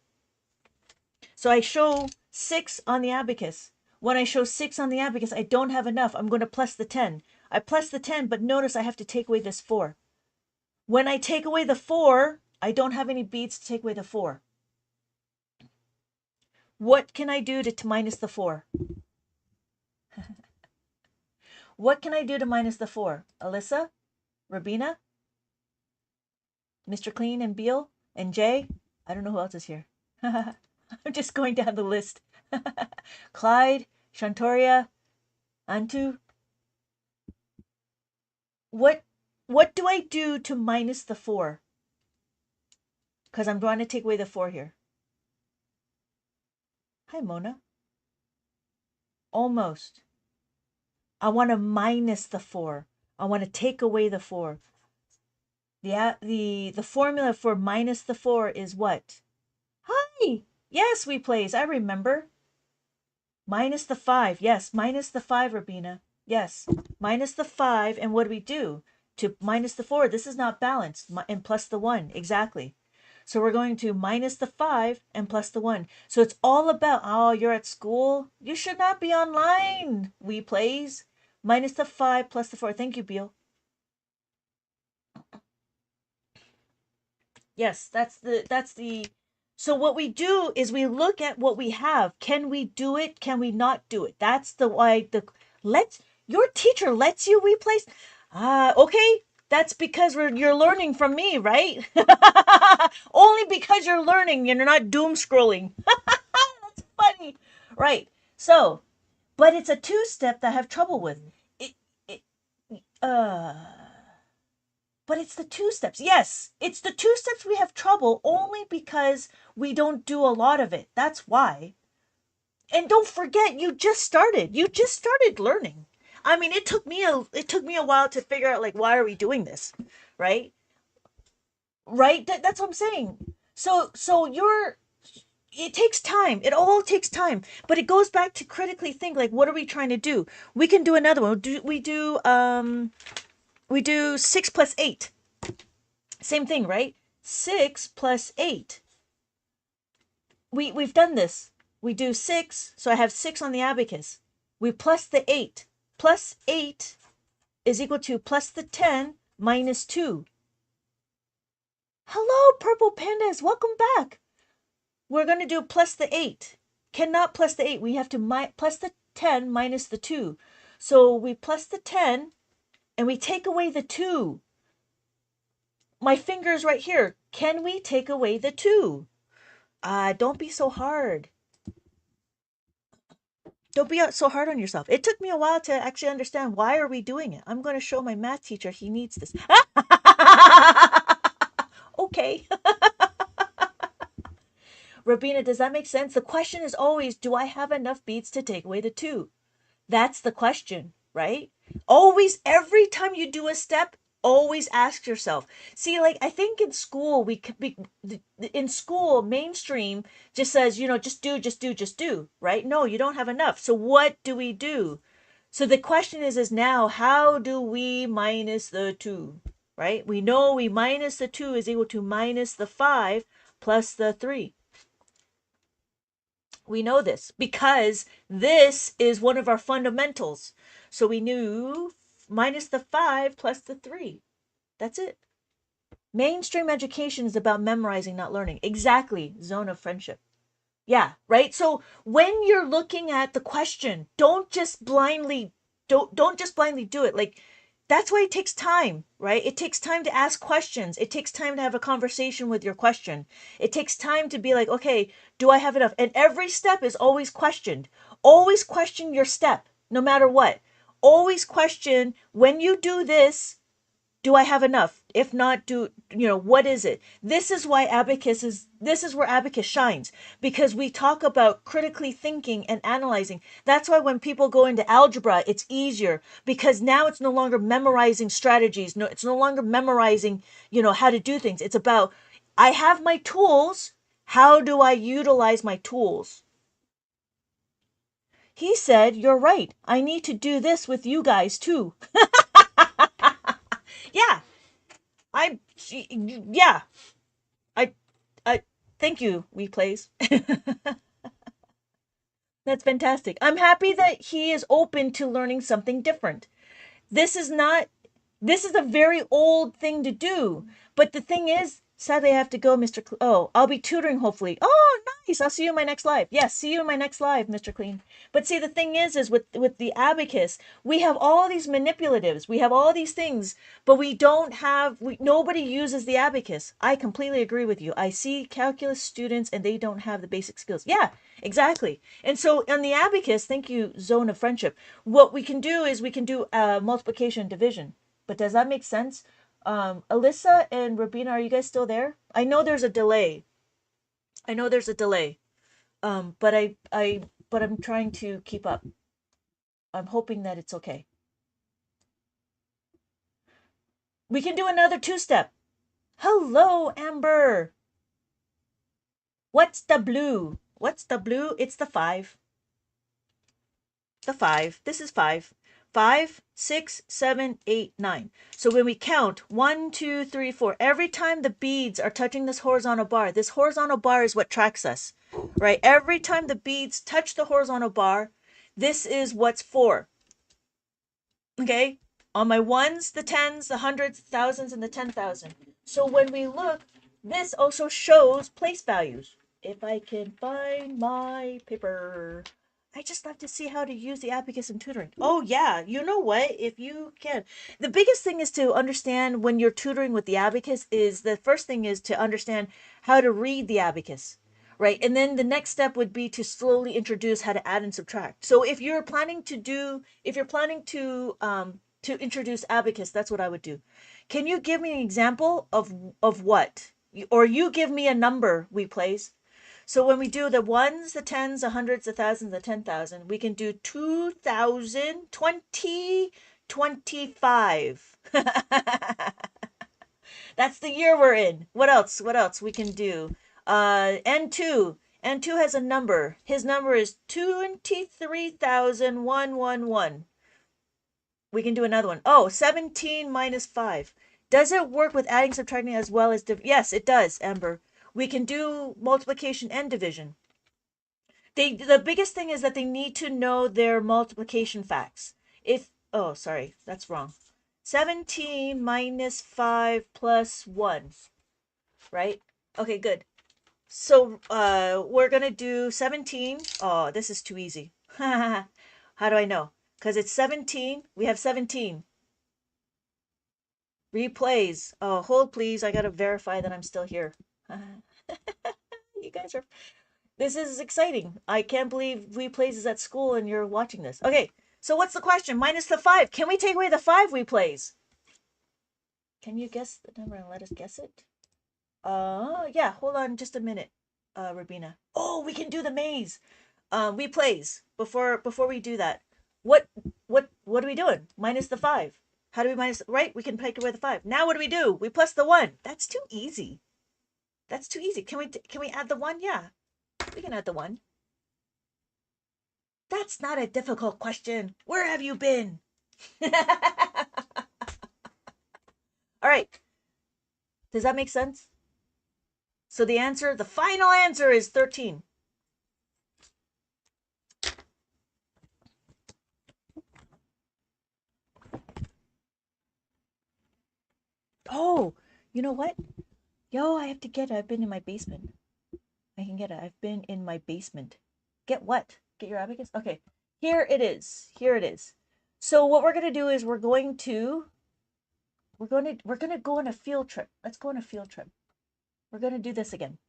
Speaker 1: So I show 6 on the abacus. When I show 6 on the abacus, I don't have enough. I'm going to plus the 10. I plus the 10, but notice I have to take away this 4. When I take away the 4, I don't have any beads to take away the 4. What can I do to minus the 4? What can I do to minus the 4? Alyssa? Rabina? Mr. Clean and Beal? And Jay? I don't know who else is here. I'm just going down the list. Clyde? Shantoria? Antu? What do I do to minus the 4? Because I'm going to take away the 4 here. Hi, Mona. Almost. I want to minus the 4. I want to take away the 4. The formula for minus the 4 is what? Hi! Yes, we plays. I remember. Minus the 5. Yes, minus the 5, Rabina. Yes, minus the 5. And what do we do? To minus the 4, this is not balanced. And plus the 1. Exactly. So we're going to minus the 5 and plus the 1. So it's all about, oh, you're at school? You should not be online. We plays. Minus the 5 plus the 4. Thank you, Beal. Yes, that's the so what we do is we look at what we have. Can we do it? Can we not do it? That's the why the let's your teacher lets you replace. Okay. That's because you're learning from me, right? Only because you're learning and you're not doom scrolling. That's funny. Right. So, but it's a two-step that I have trouble with. It, it uh but it's the two steps. Yes, it's the two steps we have trouble only because we don't do a lot of it. That's why. And don't forget, you just started. You just started learning. I mean, it took me a while to figure out, like, why are we doing this, right? Right? That's what I'm saying. So you're it takes time. It all takes time. But it goes back to critically think, like, what are we trying to do? We can do another one. We do 6 plus 8. Same thing, right? 6 plus 8. We've done this. We do 6, so I have 6 on the abacus. We plus the 8. Plus 8 is equal to plus the 10 minus 2. Hello, purple pandas. Welcome back. We're going to do plus the 8. Cannot plus the 8. We have to plus the 10 minus the 2. So we plus the 10 and we take away the 2. My finger's right here. Can we take away the 2? Don't be so hard. Don't be so hard on yourself. It took me a while to actually understand why are we doing it. I'm going to show my math teacher he needs this. Okay. Rabina, does that make sense? The question is always, do I have enough beads to take away the 2? That's the question, right? Always, every time you do a step, always ask yourself. See, like, I think in school, in school, mainstream just says, just do, just do, just do, right? No, you don't have enough. So what do we do? So the question is now, how do we minus the 2, right? We know we minus the 2 is equal to minus the 5 plus the 3. We know this because this is one of our fundamentals. So we knew minus the 5 plus the 3. That's it. Mainstream education is about memorizing, not learning. Exactly. Zone of friendship. Yeah, right? So when you're looking at the question, don't just blindly do it. Like, that's why it takes time, right? It takes time to ask questions. It takes time to have a conversation with your question. It takes time to be like, okay, do I have enough? And every step is always questioned. Always question your step, no matter what. Always question, when you do this, do I have enough? If not, what is it? This is where abacus shines, because we talk about critically thinking and analyzing. That's why when people go into algebra, it's easier, because now it's no longer memorizing strategies. No, it's no longer memorizing, how to do things. It's about, I have my tools. How do I utilize my tools? He said, you're right. I need to do this with you guys too. Yeah, I, yeah, I, I, thank you, replays. That's fantastic. I'm happy that he is open to learning something different. This is not, this is a very old thing to do. But the thing is, sadly, I have to go, Mr. Oh, I'll be tutoring hopefully. Oh, nice. I'll see you in my next live. Yes, see you in my next live, Mr. Clean. But see, the thing is with the abacus, we have all these manipulatives. We have all these things, but nobody uses the abacus. I completely agree with you. I see calculus students and they don't have the basic skills. Yeah, exactly. And so on the abacus, thank you, Zone of Friendship, what we can do is we can do multiplication and division. But does that make sense? Alyssa and Rabina, are you guys still there? I know there's a delay. I know there's a delay. But I'm trying to keep up. I'm hoping that it's okay. We can do another 2-step. Hello, Amber. What's the blue? What's the blue? It's the 5. The 5. This is 5. 5, 6, 7, 8, 9. So when we count 1, 2, 3, 4, every time the beads are touching this horizontal bar is what tracks us, right? Every time the beads touch the horizontal bar, this is what's for. Okay? On my ones, the tens, the hundreds, the thousands, and the 10,000. So when we look, this also shows place values. If I can find my paper. I just love to see how to use the abacus in tutoring. Oh yeah, you know what? If you can. The biggest thing is to understand when you're tutoring with the abacus is the first thing is to understand how to read the abacus, right? And then the next step would be to slowly introduce how to add and subtract. So if you're planning to introduce abacus, that's what I would do. Can you give me an example of what? Or you give me a number, we please. So when we do the ones, the tens, the hundreds, the thousands, the 10,000, we can do 2000, 2025. That's the year we're in. What else? What else we can do? N2. N2 has a number. His number is 23,111. We can do another one. Oh, 17 minus 5. Does it work with adding, subtracting as well as yes, it does, Amber. We can do multiplication and division. The biggest thing is that they need to know their multiplication facts. If oh, sorry, that's wrong. 17 minus 5 plus 1, right? Okay, good. So we're going to do 17. Oh, this is too easy. How do I know? Because it's 17. We have 17. Replays. Oh, hold please. I got to verify that I'm still here. You guys are... This is exciting. I can't believe replays is at school and you're watching this. Okay, so what's the question? Minus the 5. Can we take away the 5 replays? Can you guess the number and let us guess it? Yeah, hold on just a minute, Rabina. Oh, we can do the maze. Replays. Before we do that. What are we doing? Minus the 5. How do we minus, right? We can take away the 5. Now what do? We plus the 1. That's too easy. That's too easy. Can we add the 1? Yeah. We can add the 1. That's not a difficult question. Where have you been? All right. Does that make sense? So the final answer is 13. Oh, you know what? Yo, I have to get it. I've been in my basement. I can get it. I've been in my basement. Get what? Get your abacus? Okay. Here it is. Here it is. So what we're going to do is we're going to go on a field trip. Let's go on a field trip. We're going to do this again.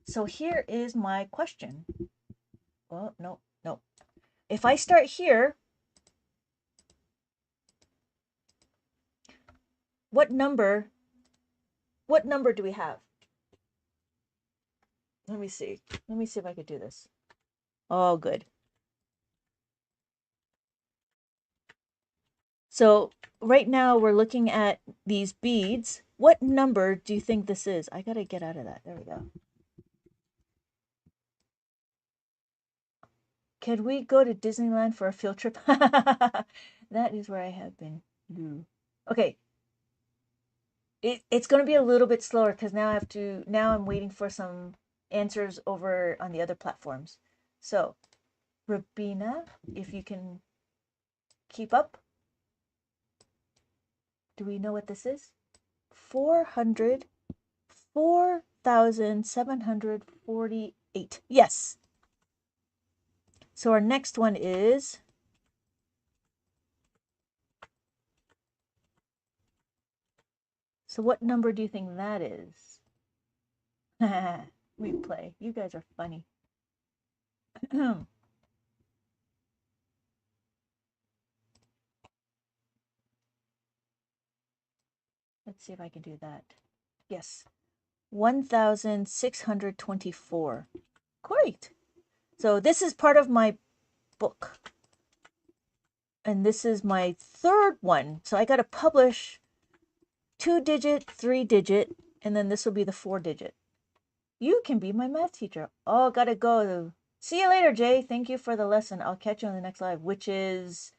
Speaker 1: So here is my question. Well, no. If I start here, what number do we have? Let me see. Let me see if I could do this. Oh, good. So right now we're looking at these beads. What number do you think this is? I gotta get out of that. There we go. Could we go to Disneyland for a field trip? That is where I have been. Okay. It's going to be a little bit slower because now I'm waiting for some answers over on the other platforms. So, Rabina, if you can keep up. Do we know what this is? 4,748. Yes. So our next one is so what number do you think that is? Replay. You guys are funny. Let's see if I can do that. Yes. 1,624. Great. So this is part of my book. And this is my third one. So I got to publish 2-digit, 3-digit, and then this will be the 4-digit. You can be my math teacher. Oh, gotta go. See you later, Jay. Thank you for the lesson. I'll catch you on the next live, which is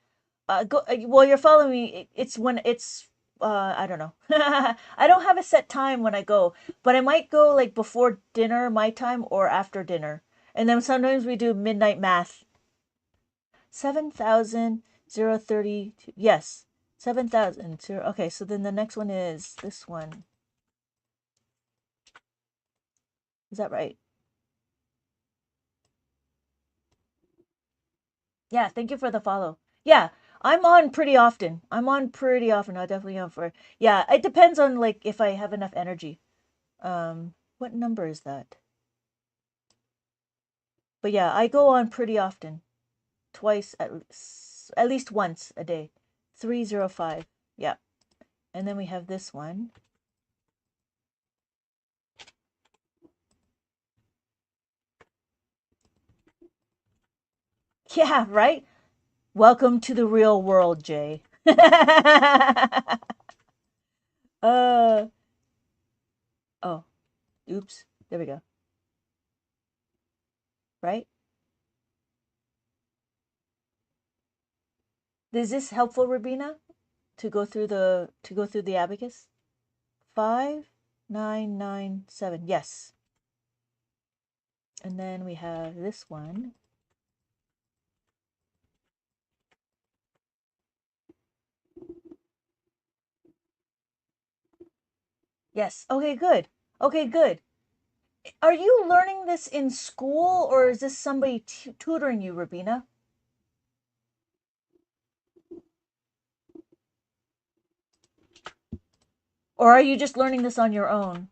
Speaker 1: well, you're following me. It's when it's I don't know. I don't have a set time when I go, but I might go like before dinner my time or after dinner. And then sometimes we do midnight math. 7,032. Yes. 7,000. Okay, so then the next one is this one. Is that right? Yeah, thank you for the follow. Yeah, I'm on pretty often. I definitely am for. Yeah, it depends on like if I have enough energy. What number is that? But yeah, I go on pretty often. Twice at least once a day. 305. Yeah. And then we have this one. Yeah, right? Welcome to the real world, Jay. uh, oh, oops. There we go. Right? Is this helpful, Rabina, to go through the abacus? 5997. Yes. And then we have this one. Yes. Okay, good. Okay, good. Are you learning this in school or is this somebody tutoring you, Rabina? Or are you just learning this on your own?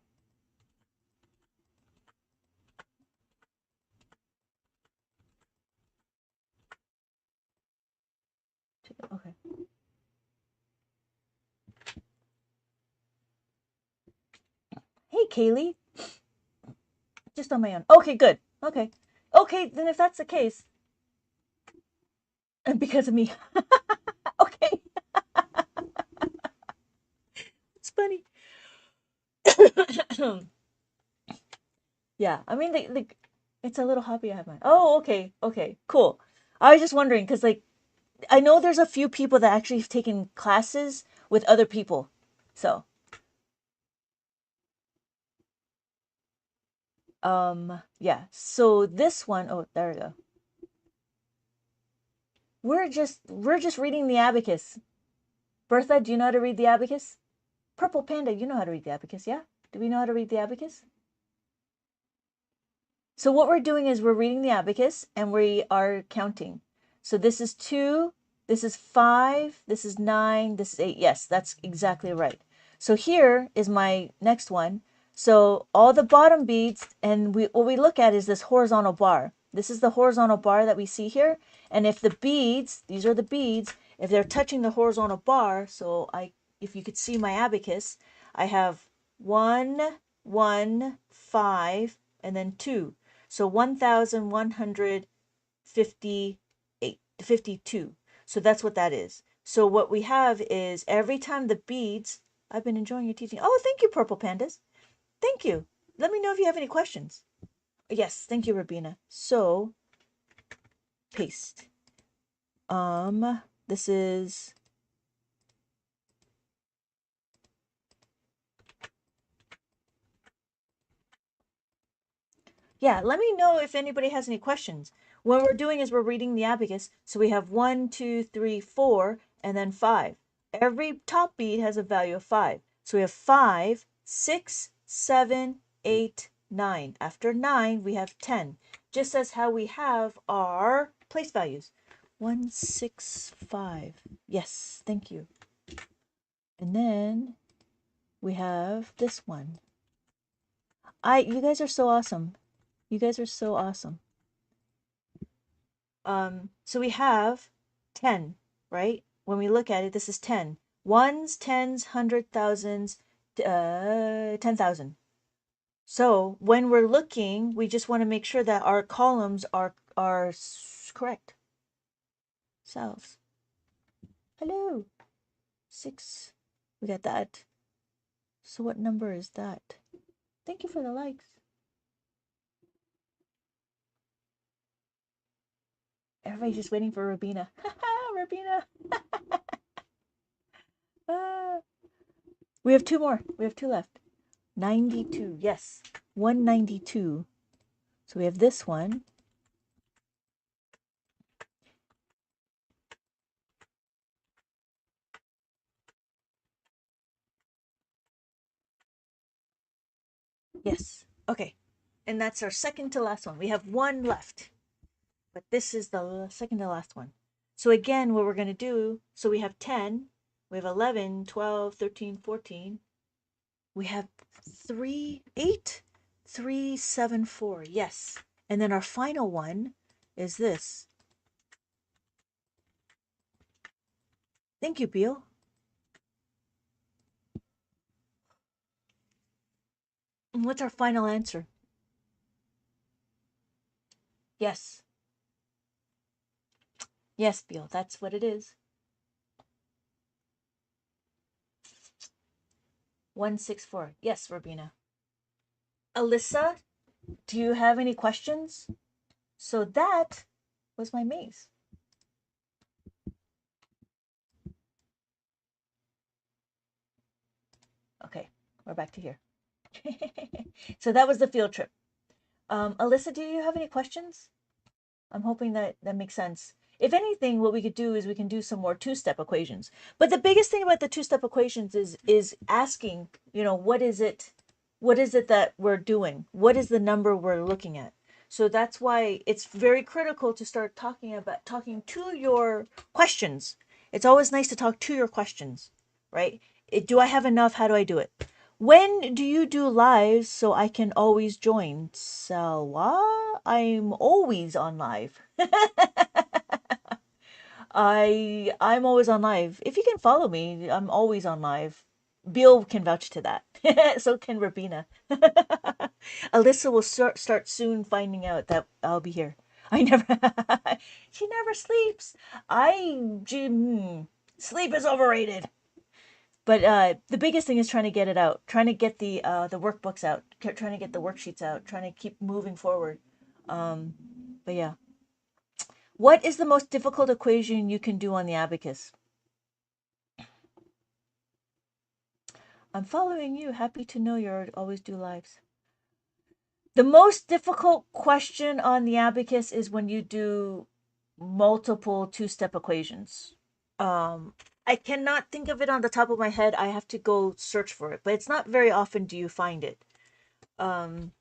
Speaker 1: Okay. Hey, Kaylee. Just on my own. Okay, good. Okay. Okay, then if that's the case, and because of me. Okay. It's funny. Yeah, I mean, it's a little hobby I have. Oh, okay. Okay, cool. I was just wondering because, like, I know there's a few people that actually have taken classes with other people. So, yeah. So this one, oh, there we go. We're just reading the abacus. Bertha, do you know how to read the abacus? Purple Panda, you know how to read the abacus, yeah? Do we know how to read the abacus? So what we're doing is we're reading the abacus and we are counting. So this is 2, this is 5, this is 9, this is 8. Yes, that's exactly right. So here is my next one. So all the bottom beads, and what we look at is this horizontal bar. This is the horizontal bar that we see here. And if the beads, these are the beads, if they're touching the horizontal bar, if you could see my abacus, I have 1, 1, 5, and then 2. So 1158, 52. So that's what that is. So what we have is every time the beads, I've been enjoying your teaching. Oh, thank you, Purple Pandas. Thank you. Let me know if you have any questions. Yes, thank you, Rabina. So paste. This is, yeah, let me know if anybody has any questions. What we're doing is we're reading the abacus. So we have 1, 2, 3, 4, and then 5. Every top bead has a value of 5. So we have 5, 6, 7, 8, 9. After 9, we have 10. Just as how we have our place values. 165. Yes, thank you. And then we have this one. You guys are so awesome. You guys are so awesome. So we have 10, right? When we look at it, this is 10. Ones, tens, hundred thousands, 10,000. So when we're looking, we just want to make sure that our columns are correct. Cells. Hello. 6. We got that. So what number is that? Thank you for the likes. Everybody's just waiting for Rabina. Rabina. Ah. We have 2 more. We have 2 left. 92. Yes. 192. So we have this one. Yes. Okay. And that's our second to last one. We have one left, but this is the second to last one. So again, what we're going to do, so we have 10, we have 11, 12, 13, 14. We have 3, 8, 3, 7, 4. Yes. And then our final one is this. Thank you, Beal. And what's our final answer? Yes. Yes, Beal, that's what it is. 164. Yes, Robina. Alyssa, do you have any questions? So that was my maze. Okay, we're back to here. So that was the field trip. Alyssa, do you have any questions? I'm hoping that that makes sense. If anything, what we could do is we can do some more two-step equations. But the biggest thing about the two-step equations is asking, what is it that we're doing? What is the number we're looking at? So that's why it's very critical to start talking to your questions. It's always nice to talk to your questions, right? Do I have enough? How do I do it? When do you do lives so I can always join? Salwa? I'm always on live. I'm always on live. If you can follow me, I'm always on live. Bill can vouch to that. So can Rabina. Alyssa will start soon finding out that I'll be here. I never she never sleeps. Sleep is overrated. But the biggest thing is trying to get it out, trying to get the workbooks out, trying to get the worksheets out, trying to keep moving forward. But yeah, what is the most difficult equation you can do on the abacus? I'm following you. Happy to know you always do lives. The most difficult question on the abacus is when you do multiple two-step equations. Um, I cannot think of it on the top of my head. I have to go search for it, but it's not very often do you find it. Um,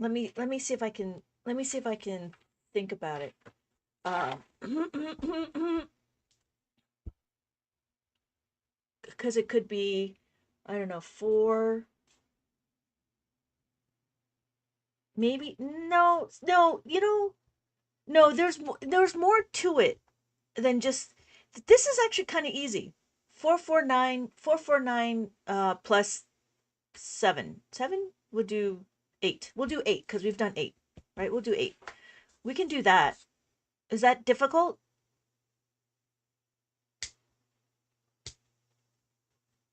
Speaker 1: let me see if I can think about it. Because it could be, I don't know, four, maybe no. No. There's more to it than just. This is actually kind of easy. 449 plus 7. We'll do 8. We'll do 8 because we've done 8, right? We'll do 8. We can do that. Is that difficult?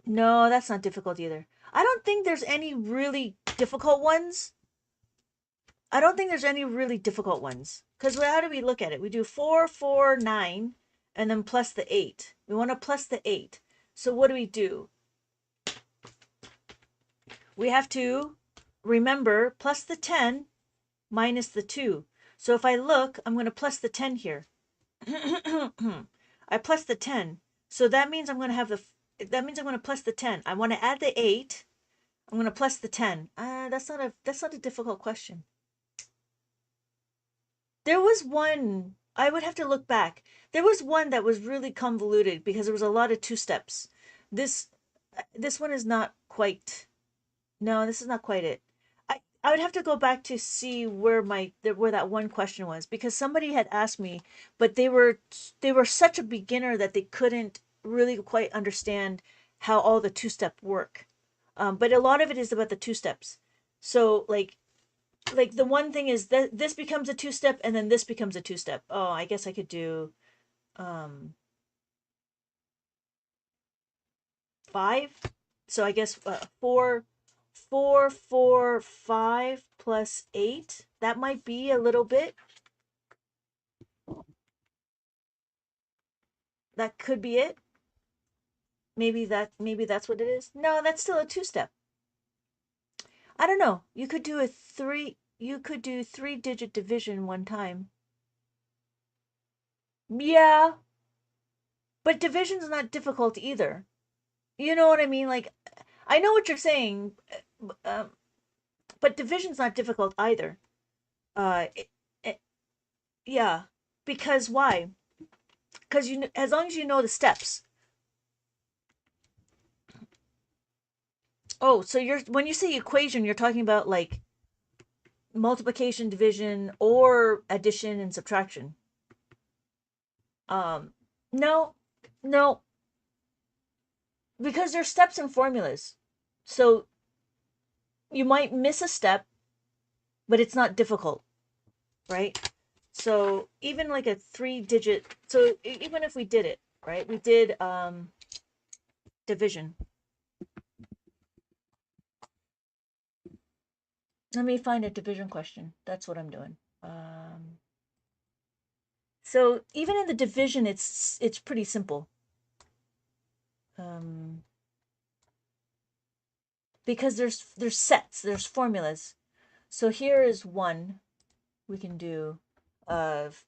Speaker 1: No, that's not difficult either. I don't think there's any really difficult ones. I don't think there's any really difficult ones. Because how do we look at it? We do 449 and then plus the 8. We want to plus the 8. So what do? We have to remember plus the 10 minus the 2. So if I look, I'm going to plus the 10 here. I plus the 10. So that means I'm going to have that means I'm going to plus the 10. I want to add the 8. I'm going to plus the 10. That's not a difficult question. There was one, I would have to look back. There was one that was really convoluted because there was a lot of two steps. This this one is not quite. No, this is not quite it. I would have to go back to see where that one question was because somebody had asked me, but they were such a beginner that they couldn't really quite understand how all the two step work. But a lot of it is about the two steps. So like the one thing is that this becomes a two step and then this becomes a two step. Oh, I guess I could do um 5. So I guess 5 plus 8. That might be a little bit. That could be it. Maybe that's what it is. No, that's still a two step. I don't know. You could do 3-digit division one time. Yeah, but division's not difficult either. You know what I mean? Like I know what you're saying, um, but division's not difficult either. It, it, yeah, because why? Because as long as you know the steps. Oh, so you're when you say equation, you're talking about like multiplication, division, or addition and subtraction. Um, no, no, because there's steps and formulas. So you might miss a step, but it's not difficult, right? So even like a 3-digit, so even if we did it, right? We did division. Let me find a division question. That's what I'm doing. So even in the division, it's pretty simple. Because there's sets, there's formulas. So here is one we can do of,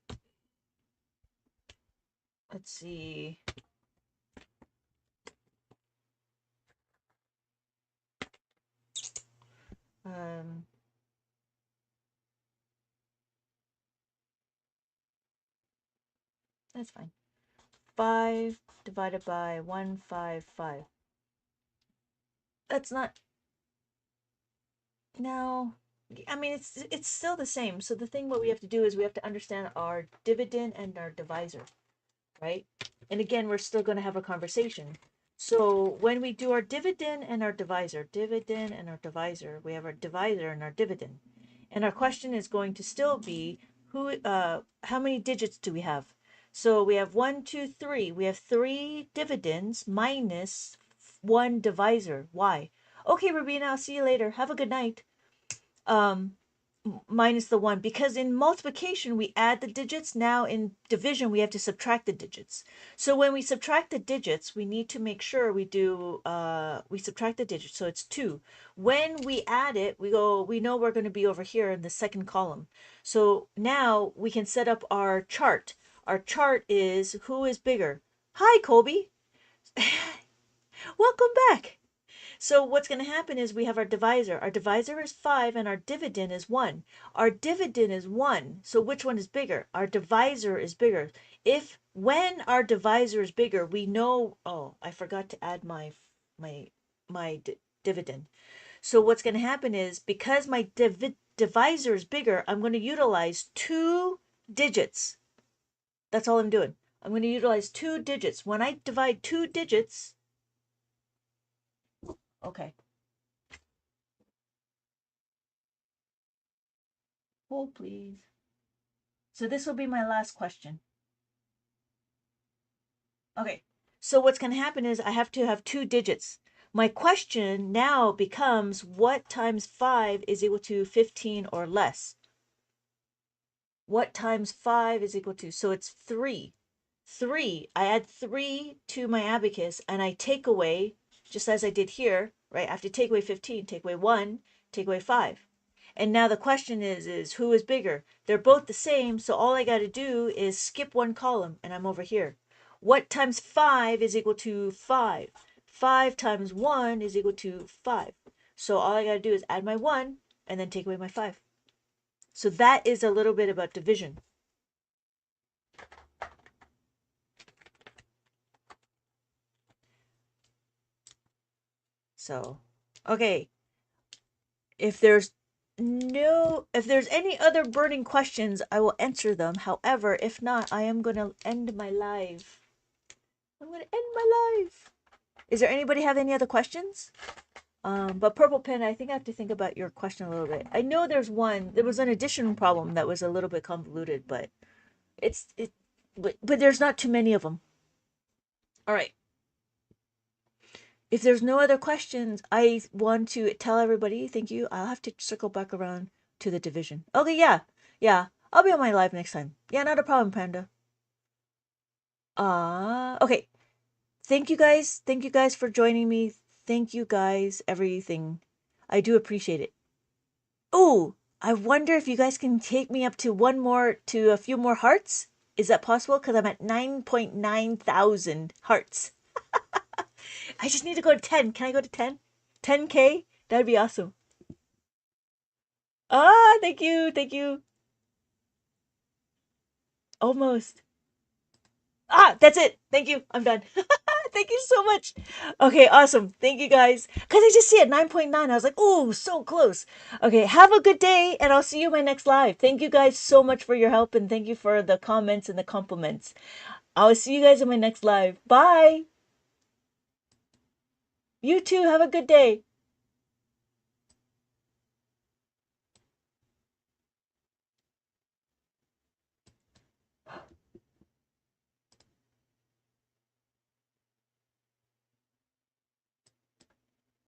Speaker 1: let's see, um, that's fine. 5 divided by 155. That's not, no, I mean, it's still the same. So the thing what we have to do is we have to understand our dividend and our divisor, right? And again, we're still going to have a conversation. So when we do our dividend and our divisor, we have our divisor and our dividend. And our question is going to still be how many digits do we have? So we have 1, 2, 3. We have 3 dividends minus 1 divisor. Why? Okay, Rubina, I'll see you later. Have a good night. Um, minus the 1, because in multiplication we add the digits. Now in division we have to subtract the digits. So when we subtract the digits, we need to make sure we subtract the digits, so it's 2. When we add it, we know we're going to be over here in the second column. So now we can set up our chart. Our chart is who is bigger. Hi, Colby. Welcome back. So what's going to happen is we have our divisor. Our divisor is 5 and our dividend is 1. Our dividend is 1. So which one is bigger? Our divisor is bigger. When our divisor is bigger, we know, oh, I forgot to add my dividend. So what's going to happen is because my divisor is bigger, I'm going to utilize 2 digits. That's all I'm doing. I'm going to utilize 2 digits. When I divide 2 digits, okay. Hold, please. So this will be my last question. Okay. So what's going to happen is I have to have 2 digits. My question now becomes what times 5 is equal to 15 or less? What times 5 is equal to? So it's 3. 3. I add 3 to my abacus and I take away, just as I did here, right? I have to take away 15, take away 1, take away 5. And now the question is who is bigger? They're both the same, so all I got to do is skip one column and I'm over here. What times 5 is equal to 5? 5 times 1 is equal to 5. So all I got to do is add my 1 and then take away my 5. So that is a little bit about division. So, okay. If there's any other burning questions, I will answer them. However, if not, I am going to end my live. I'm going to end my live. Is there anybody have any other questions? But Purple Pen, I think I have to think about your question a little bit. I know there was an addition problem that was a little bit convoluted, but but there's not too many of them. All right. If there's no other questions, I want to tell everybody thank you. I'll have to circle back around to the division. Okay, yeah. Yeah. I'll be on my live next time. Yeah, not a problem, Panda. Okay. Thank you guys. Thank you guys for joining me. Thank you guys, everything. I do appreciate it. Oh, I wonder if you guys can take me up to a few more hearts. Is that possible? Because I'm at 9.9 thousand hearts. I just need to go to 10. Can I go to 10? 10K? That'd be awesome. Thank you. Thank you. Almost. That's it. Thank you. I'm done. Thank you so much. Okay, awesome. Thank you guys. Because I just see it 9.9. I was like, oh, so close. Okay, have a good day, and I'll see you in my next live. Thank you guys so much for your help, and thank you for the comments and the compliments. I'll see you guys in my next live. Bye. You too. Have a good day.